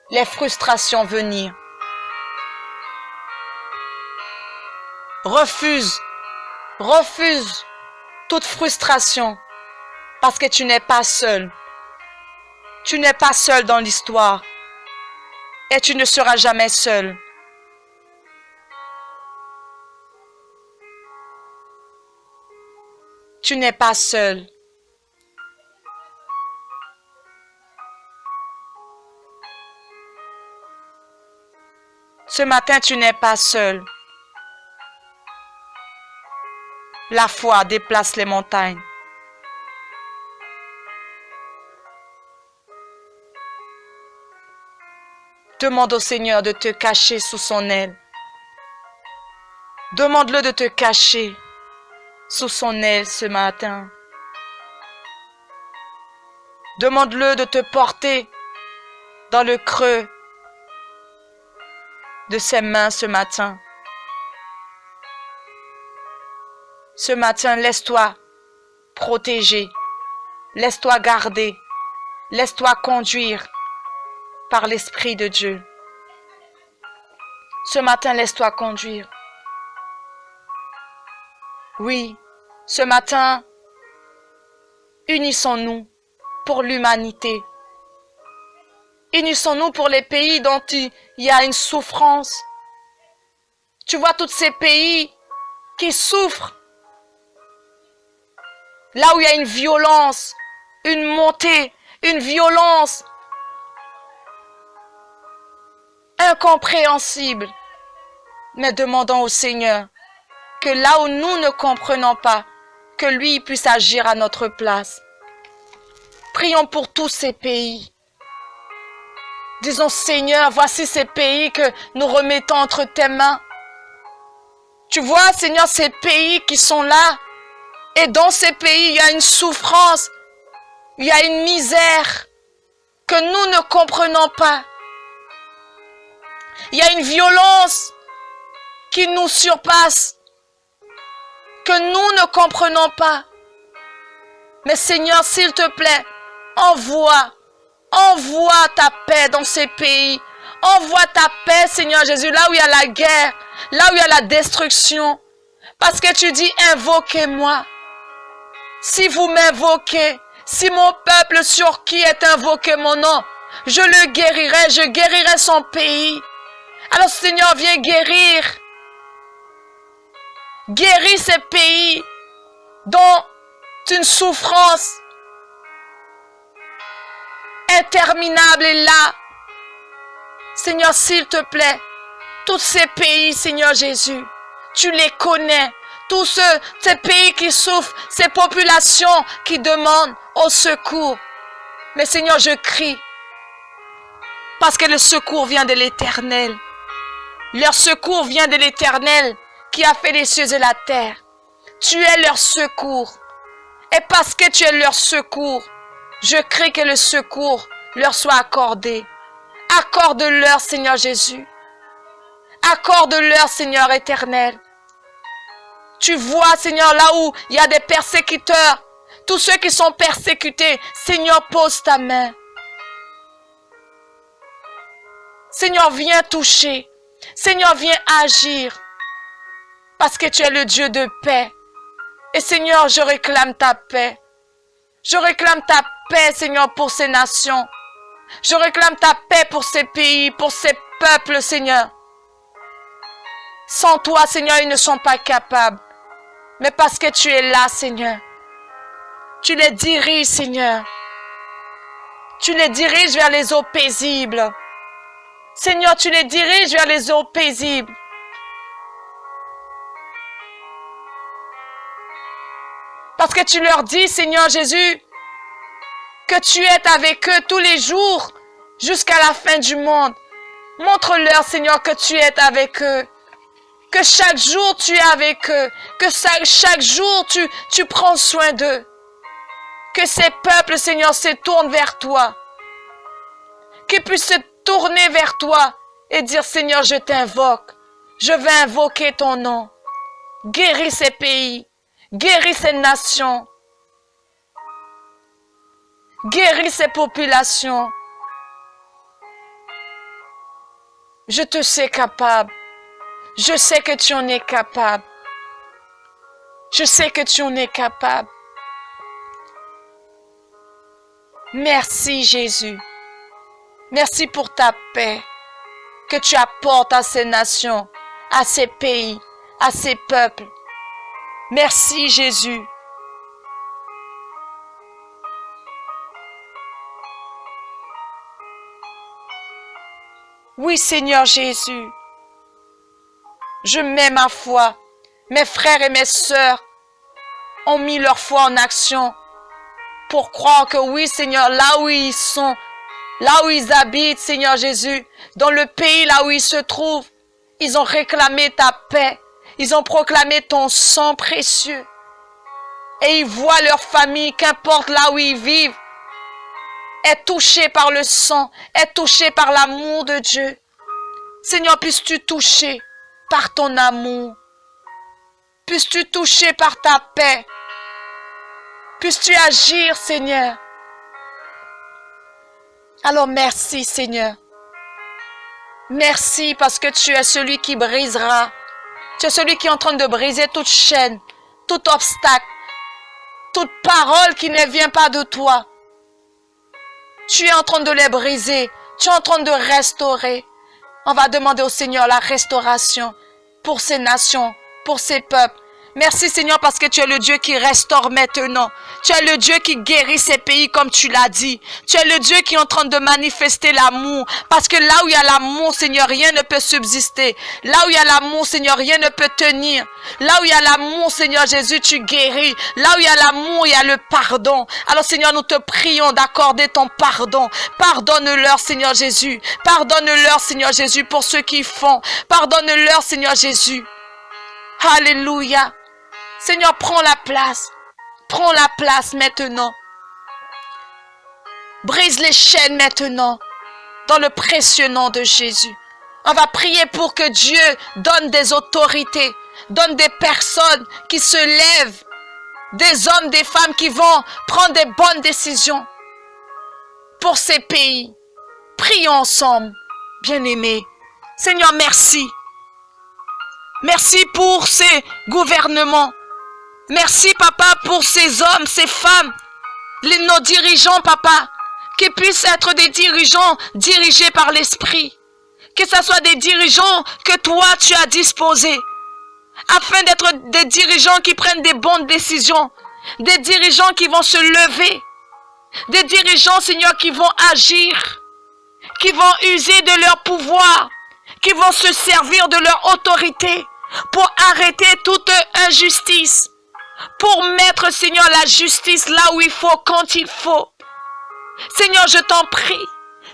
les frustrations venir. Refuse toute frustration parce que tu n'es pas seul. Tu n'es pas seul dans l'histoire et tu ne seras jamais seul. Tu n'es pas seul. Ce matin, tu n'es pas seul. La foi déplace les montagnes. Demande au Seigneur de te cacher sous son aile. Demande-le de te cacher sous son aile ce matin. Demande-le de te porter dans le creux de ses mains ce matin. Ce matin, laisse-toi protéger, laisse-toi garder, laisse-toi conduire par l'Esprit de Dieu. Ce matin, laisse-toi conduire. Oui, ce matin, unissons-nous pour l'humanité. Unissons-nous pour les pays dont il y a une souffrance. Tu vois tous ces pays qui souffrent. Là où il y a une violence, une montée, une violence incompréhensible. Mais demandons au Seigneur que là où nous ne comprenons pas, que lui puisse agir à notre place. Prions pour tous ces pays. Disons, Seigneur, voici ces pays que nous remettons entre tes mains. Tu vois, Seigneur, ces pays qui sont là. Et dans ces pays, il y a une souffrance, il y a une misère que nous ne comprenons pas. Il y a une violence qui nous surpasse, que nous ne comprenons pas. Mais Seigneur, s'il te plaît, envoie Envoie ta paix dans ces pays. Envoie ta paix, Seigneur Jésus, là où il y a la guerre, là où il y a la destruction. Parce que tu dis, invoquez-moi. Si vous m'invoquez, si mon peuple sur qui est invoqué mon nom, je le guérirai, je guérirai son pays. Alors Seigneur, viens guérir. Guéris ces pays dont une souffrance interminable est là. Seigneur, s'il te plaît, tous ces pays, Seigneur Jésus, tu les connais. Tous ces pays qui souffrent, ces populations qui demandent au secours. Mais Seigneur, je crie, parce que le secours vient de l'Éternel. Leur secours vient de l'Éternel qui a fait les cieux et la terre. Tu es leur secours. Et parce que tu es leur secours, je crie que le secours leur soit accordé. Accorde-leur, Seigneur Jésus. Accorde-leur, Seigneur éternel. Tu vois, Seigneur, là où il y a des persécuteurs, tous ceux qui sont persécutés, Seigneur, pose ta main. Seigneur, viens toucher. Seigneur, viens agir. Parce que tu es le Dieu de paix. Et Seigneur, je réclame ta paix. Je réclame ta paix, Seigneur, pour ces nations. Je réclame ta paix pour ces pays, pour ces peuples, Seigneur. Sans toi, Seigneur, ils ne sont pas capables. Mais parce que tu es là, Seigneur. Tu les diriges, Seigneur. Tu les diriges vers les eaux paisibles. Seigneur, tu les diriges vers les eaux paisibles. Parce que tu leur dis, Seigneur Jésus, que tu es avec eux tous les jours jusqu'à la fin du monde. Montre-leur, Seigneur, que tu es avec eux. Que chaque jour tu es avec eux. Que chaque jour tu prends soin d'eux. Que ces peuples, Seigneur, se tournent vers toi. Qu'ils puissent se tourner vers toi et dire, Seigneur, je t'invoque. Je vais invoquer ton nom. Guéris ces pays. Guéris ces nations. Guéris ces populations. Je te sais capable. Je sais que tu en es capable. Je sais que tu en es capable. Merci Jésus. Merci pour ta paix que tu apportes à ces nations, à ces pays, à ces peuples. Merci Jésus. Oui Seigneur Jésus. Je mets ma foi. Mes frères et mes sœurs ont mis leur foi en action pour croire que oui, Seigneur, là où ils sont, là où ils habitent, Seigneur Jésus, dans le pays là où ils se trouvent, ils ont réclamé ta paix. Ils ont proclamé ton sang précieux. Et ils voient leur famille, qu'importe là où ils vivent, est touchée par le sang, est touchée par l'amour de Dieu. Seigneur, puisses-tu toucher par ton amour. Puisses-tu toucher par ta paix. Puisses-tu agir, Seigneur. Alors merci, Seigneur. Merci parce que tu es celui qui brisera. Tu es celui qui est en train de briser toute chaîne, tout obstacle, toute parole qui ne vient pas de toi. Tu es en train de les briser. Tu es en train de restaurer. On va demander au Seigneur la restauration pour ces nations, pour ces peuples. Merci Seigneur parce que tu es le Dieu qui restaure maintenant. Tu es le Dieu qui guérit ces pays comme tu l'as dit. Tu es le Dieu qui est en train de manifester l'amour. Parce que là où il y a l'amour, Seigneur, rien ne peut subsister. Là où il y a l'amour, Seigneur, rien ne peut tenir. Là où il y a l'amour, Seigneur Jésus, tu guéris. Là où il y a l'amour, il y a le pardon. Alors Seigneur, nous te prions d'accorder ton pardon. Pardonne-leur, Seigneur Jésus. Pardonne-leur, Seigneur Jésus, pour ceux qui font. Pardonne-leur, Seigneur Jésus. Alléluia. Seigneur, prends la place. Prends la place maintenant. Brise les chaînes maintenant. Dans le précieux nom de Jésus. On va prier pour que Dieu donne des autorités. Donne des personnes qui se lèvent. Des hommes, des femmes qui vont prendre des bonnes décisions. pour ces pays. Prions ensemble, bien-aimés. Seigneur, merci. Merci pour ces gouvernements. Merci, Papa, pour ces hommes, ces femmes, nos dirigeants, Papa, qui puissent être des dirigeants dirigés par l'Esprit. Que ce soit des dirigeants que toi, tu as disposés, afin d'être des dirigeants qui prennent des bonnes décisions, des dirigeants qui vont se lever, des dirigeants, Seigneur, qui vont agir, qui vont user de leur pouvoir, qui vont se servir de leur autorité pour arrêter toute injustice, pour mettre, Seigneur, la justice là où il faut, quand il faut. Seigneur, je t'en prie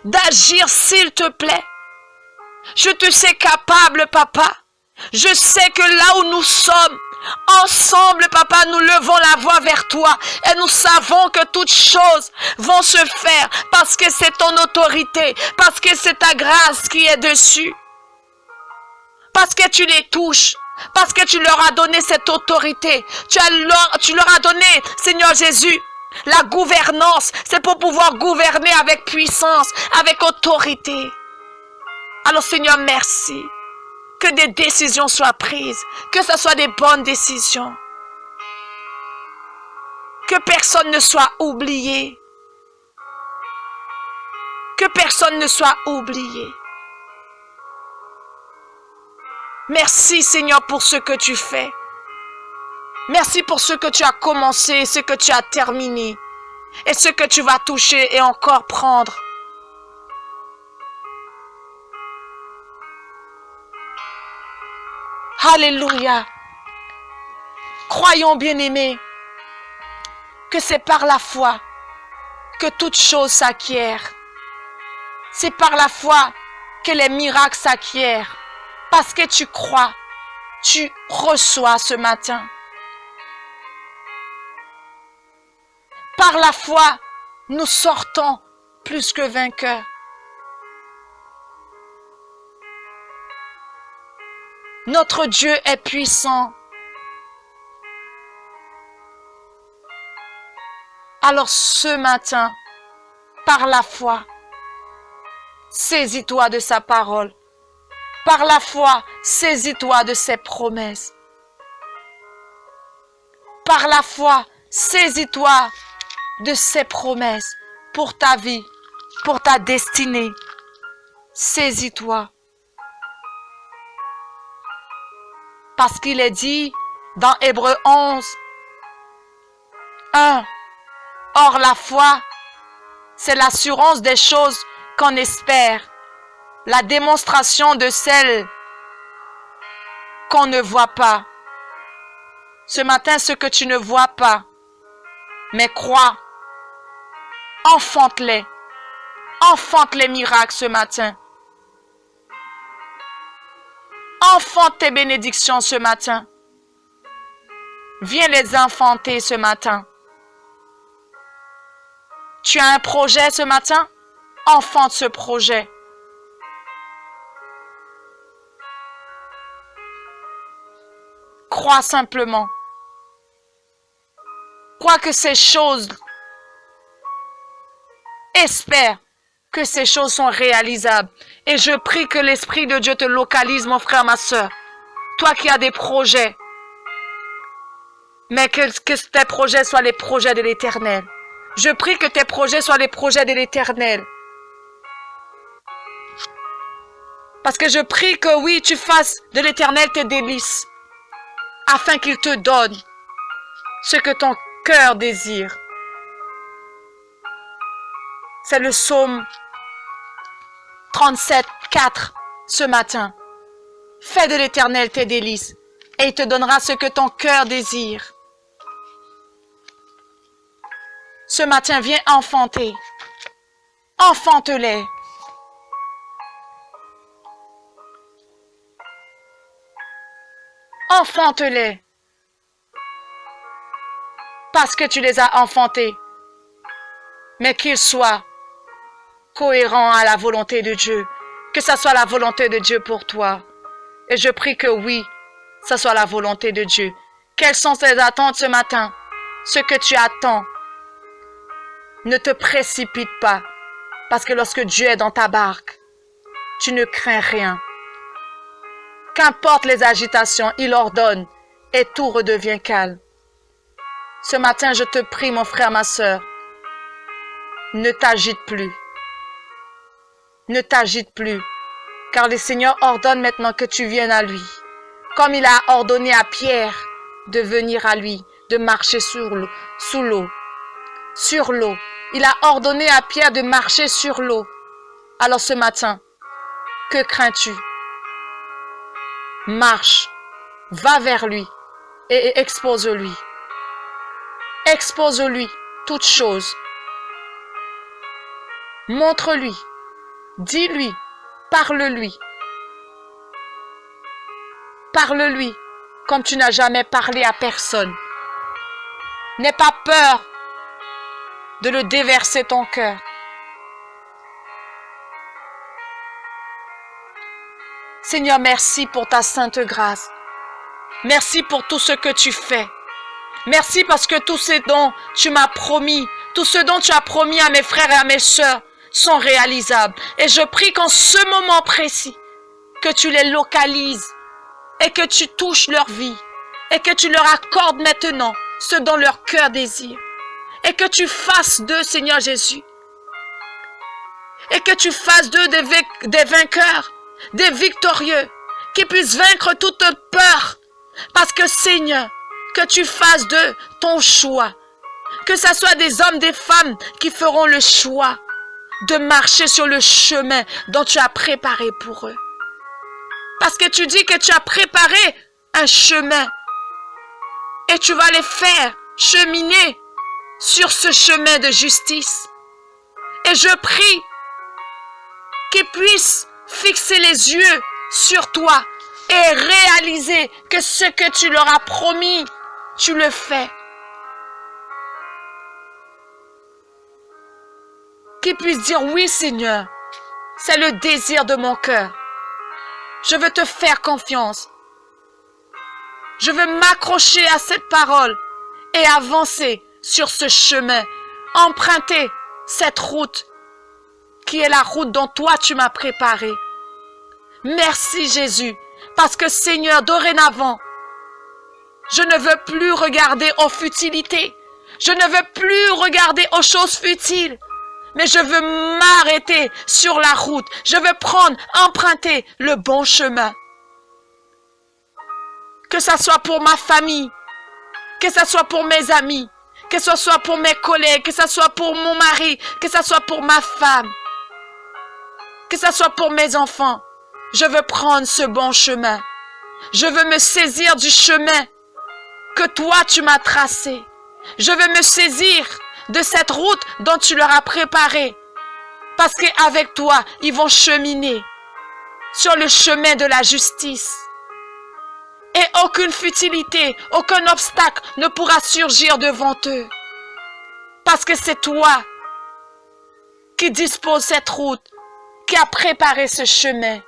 d'agir, s'il te plaît. Je te sais capable, Papa. Je sais que là où nous sommes, ensemble, Papa, nous levons la voix vers toi et nous savons que toutes choses vont se faire parce que c'est ton autorité, parce que c'est ta grâce qui est dessus, parce que tu les touches, parce que tu leur as donné cette autorité, tu leur as donné, Seigneur Jésus, la gouvernance. C'est pour pouvoir gouverner avec puissance, avec autorité. Alors Seigneur, merci. Que des décisions soient prises, que ce soit des bonnes décisions. Que personne ne soit oublié. Que personne ne soit oublié. Merci Seigneur pour ce que tu fais. Merci pour ce que tu as commencé, ce que tu as terminé et ce que tu vas toucher et encore prendre. Alléluia. Croyons, bien-aimés, que c'est par la foi que toute chose s'acquiert. C'est par la foi que les miracles s'acquièrent. Parce que tu crois, tu reçois ce matin. Par la foi, nous sortons plus que vainqueurs. Notre Dieu est puissant. Alors ce matin, par la foi, saisis-toi de sa parole. Par la foi, saisis-toi de ses promesses. Par la foi, saisis-toi de ses promesses pour ta vie, pour ta destinée. Saisis-toi. Parce qu'il est dit dans Hébreux 11, 1. Or la foi, c'est l'assurance des choses qu'on espère, la démonstration de celles qu'on ne voit pas. Ce matin, ce que tu ne vois pas, mais crois, enfante-les. Enfante les miracles ce matin. Enfante tes bénédictions ce matin. Viens les enfanter ce matin. Tu as un projet ce matin? Enfante ce projet. Crois simplement. Crois que ces choses, espère que ces choses sont réalisables. Et je prie que l'Esprit de Dieu te localise, mon frère, ma soeur. Toi qui as des projets, mais que tes projets soient les projets de l'Éternel. Je prie que tes projets soient les projets de l'Éternel. Parce que je prie que oui, tu fasses de l'Éternel tes délices, afin qu'il te donne ce que ton cœur désire. C'est le psaume 37, 4 ce matin. Fais de l'Éternel tes délices et il te donnera ce que ton cœur désire. Ce matin, viens enfanter. Enfante-les. Enfante-les. Parce que tu les as enfantés. Mais qu'ils soient cohérents à la volonté de Dieu. Que ça soit la volonté de Dieu pour toi. Et je prie que oui, ça soit la volonté de Dieu. Quelles sont tes attentes ce matin? Ce que tu attends. Ne te précipite pas. Parce que lorsque Dieu est dans ta barque, tu ne crains rien. Qu'importe les agitations, il ordonne et tout redevient calme. Ce matin, je te prie, mon frère, ma sœur, ne t'agite plus. Ne t'agite plus, car le Seigneur ordonne maintenant que tu viennes à lui. Comme il a ordonné à Pierre de venir à lui, de marcher sur l'eau. Il a ordonné à Pierre de marcher sur l'eau. Alors ce matin, que crains-tu? Marche, va vers lui et expose-lui. Expose-lui toutes choses. Montre-lui, dis-lui, parle-lui. Parle-lui comme tu n'as jamais parlé à personne. N'aie pas peur de le déverser ton cœur. Seigneur, merci pour ta sainte grâce. Merci pour tout ce que tu fais. Merci parce que tout ce dont tu m'as promis, tout ce dont tu as promis à mes frères et à mes sœurs sont réalisables. Et je prie qu'en ce moment précis, que tu les localises et que tu touches leur vie et que tu leur accordes maintenant ce dont leur cœur désire. Et que tu fasses d'eux, Seigneur Jésus. Et que tu fasses d'eux des vainqueurs, des victorieux, qui puissent vaincre toute peur. Parce que Seigneur, que tu fasses d'eux ton choix. Que ce soit des hommes, des femmes qui feront le choix de marcher sur le chemin dont tu as préparé pour eux. Parce que tu dis que tu as préparé un chemin et tu vas les faire cheminer sur ce chemin de justice. Et je prie qu'ils puissent fixer les yeux sur toi et réaliser que ce que tu leur as promis, tu le fais. Qu'ils puissent dire oui Seigneur, c'est le désir de mon cœur. Je veux te faire confiance. Je veux m'accrocher à cette parole et avancer sur ce chemin, emprunter cette route qui est la route dont toi tu m'as préparée. Merci Jésus, parce que Seigneur, dorénavant, je ne veux plus regarder aux futilités, je ne veux plus regarder aux choses futiles, mais je veux m'arrêter sur la route, je veux emprunter le bon chemin. Que ça soit pour ma famille, que ça soit pour mes amis, que ce soit pour mes collègues, que ce soit pour mon mari, que ce soit pour ma femme, que ce soit pour mes enfants. Je veux prendre ce bon chemin. Je veux me saisir du chemin que toi tu m'as tracé. Je veux me saisir de cette route dont tu leur as préparé. Parce qu'avec toi, ils vont cheminer sur le chemin de la justice. Et aucune futilité, aucun obstacle ne pourra surgir devant eux. Parce que c'est toi qui dispose cette route, qui a préparé ce chemin.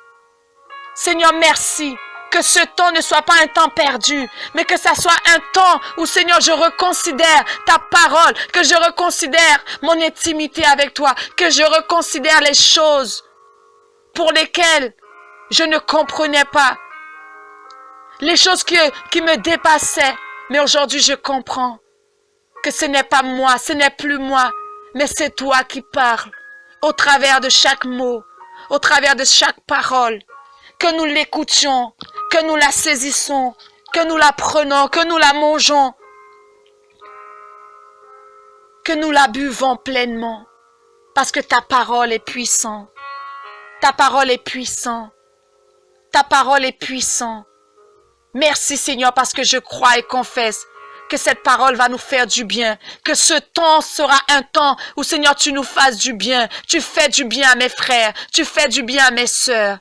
Seigneur, merci que ce temps ne soit pas un temps perdu, mais que ça soit un temps où, Seigneur, je reconsidère ta parole, que je reconsidère mon intimité avec toi, que je reconsidère les choses pour lesquelles je ne comprenais pas, les choses qui me dépassaient. Mais aujourd'hui, je comprends que ce n'est pas moi, ce n'est plus moi, mais c'est toi qui parles au travers de chaque mot, au travers de chaque parole. Que nous l'écoutions, que nous la saisissons, que nous la prenons, que nous la mangeons, que nous la buvons pleinement, parce que ta parole est puissante. Ta parole est puissante. Ta parole est puissante. Merci Seigneur, parce que je crois et confesse que cette parole va nous faire du bien, que ce temps sera un temps où Seigneur tu nous fasses du bien, tu fais du bien à mes frères, tu fais du bien à mes sœurs.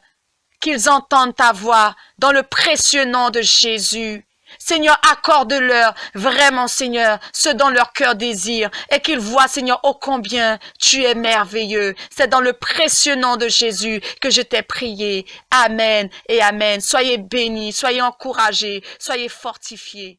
Qu'ils entendent ta voix dans le précieux nom de Jésus. Seigneur, accorde-leur vraiment, Seigneur, ce dont leur cœur désire et qu'ils voient, Seigneur, ô combien tu es merveilleux. C'est dans le précieux nom de Jésus que je t'ai prié. Amen et amen. Soyez bénis, soyez encouragés, soyez fortifiés.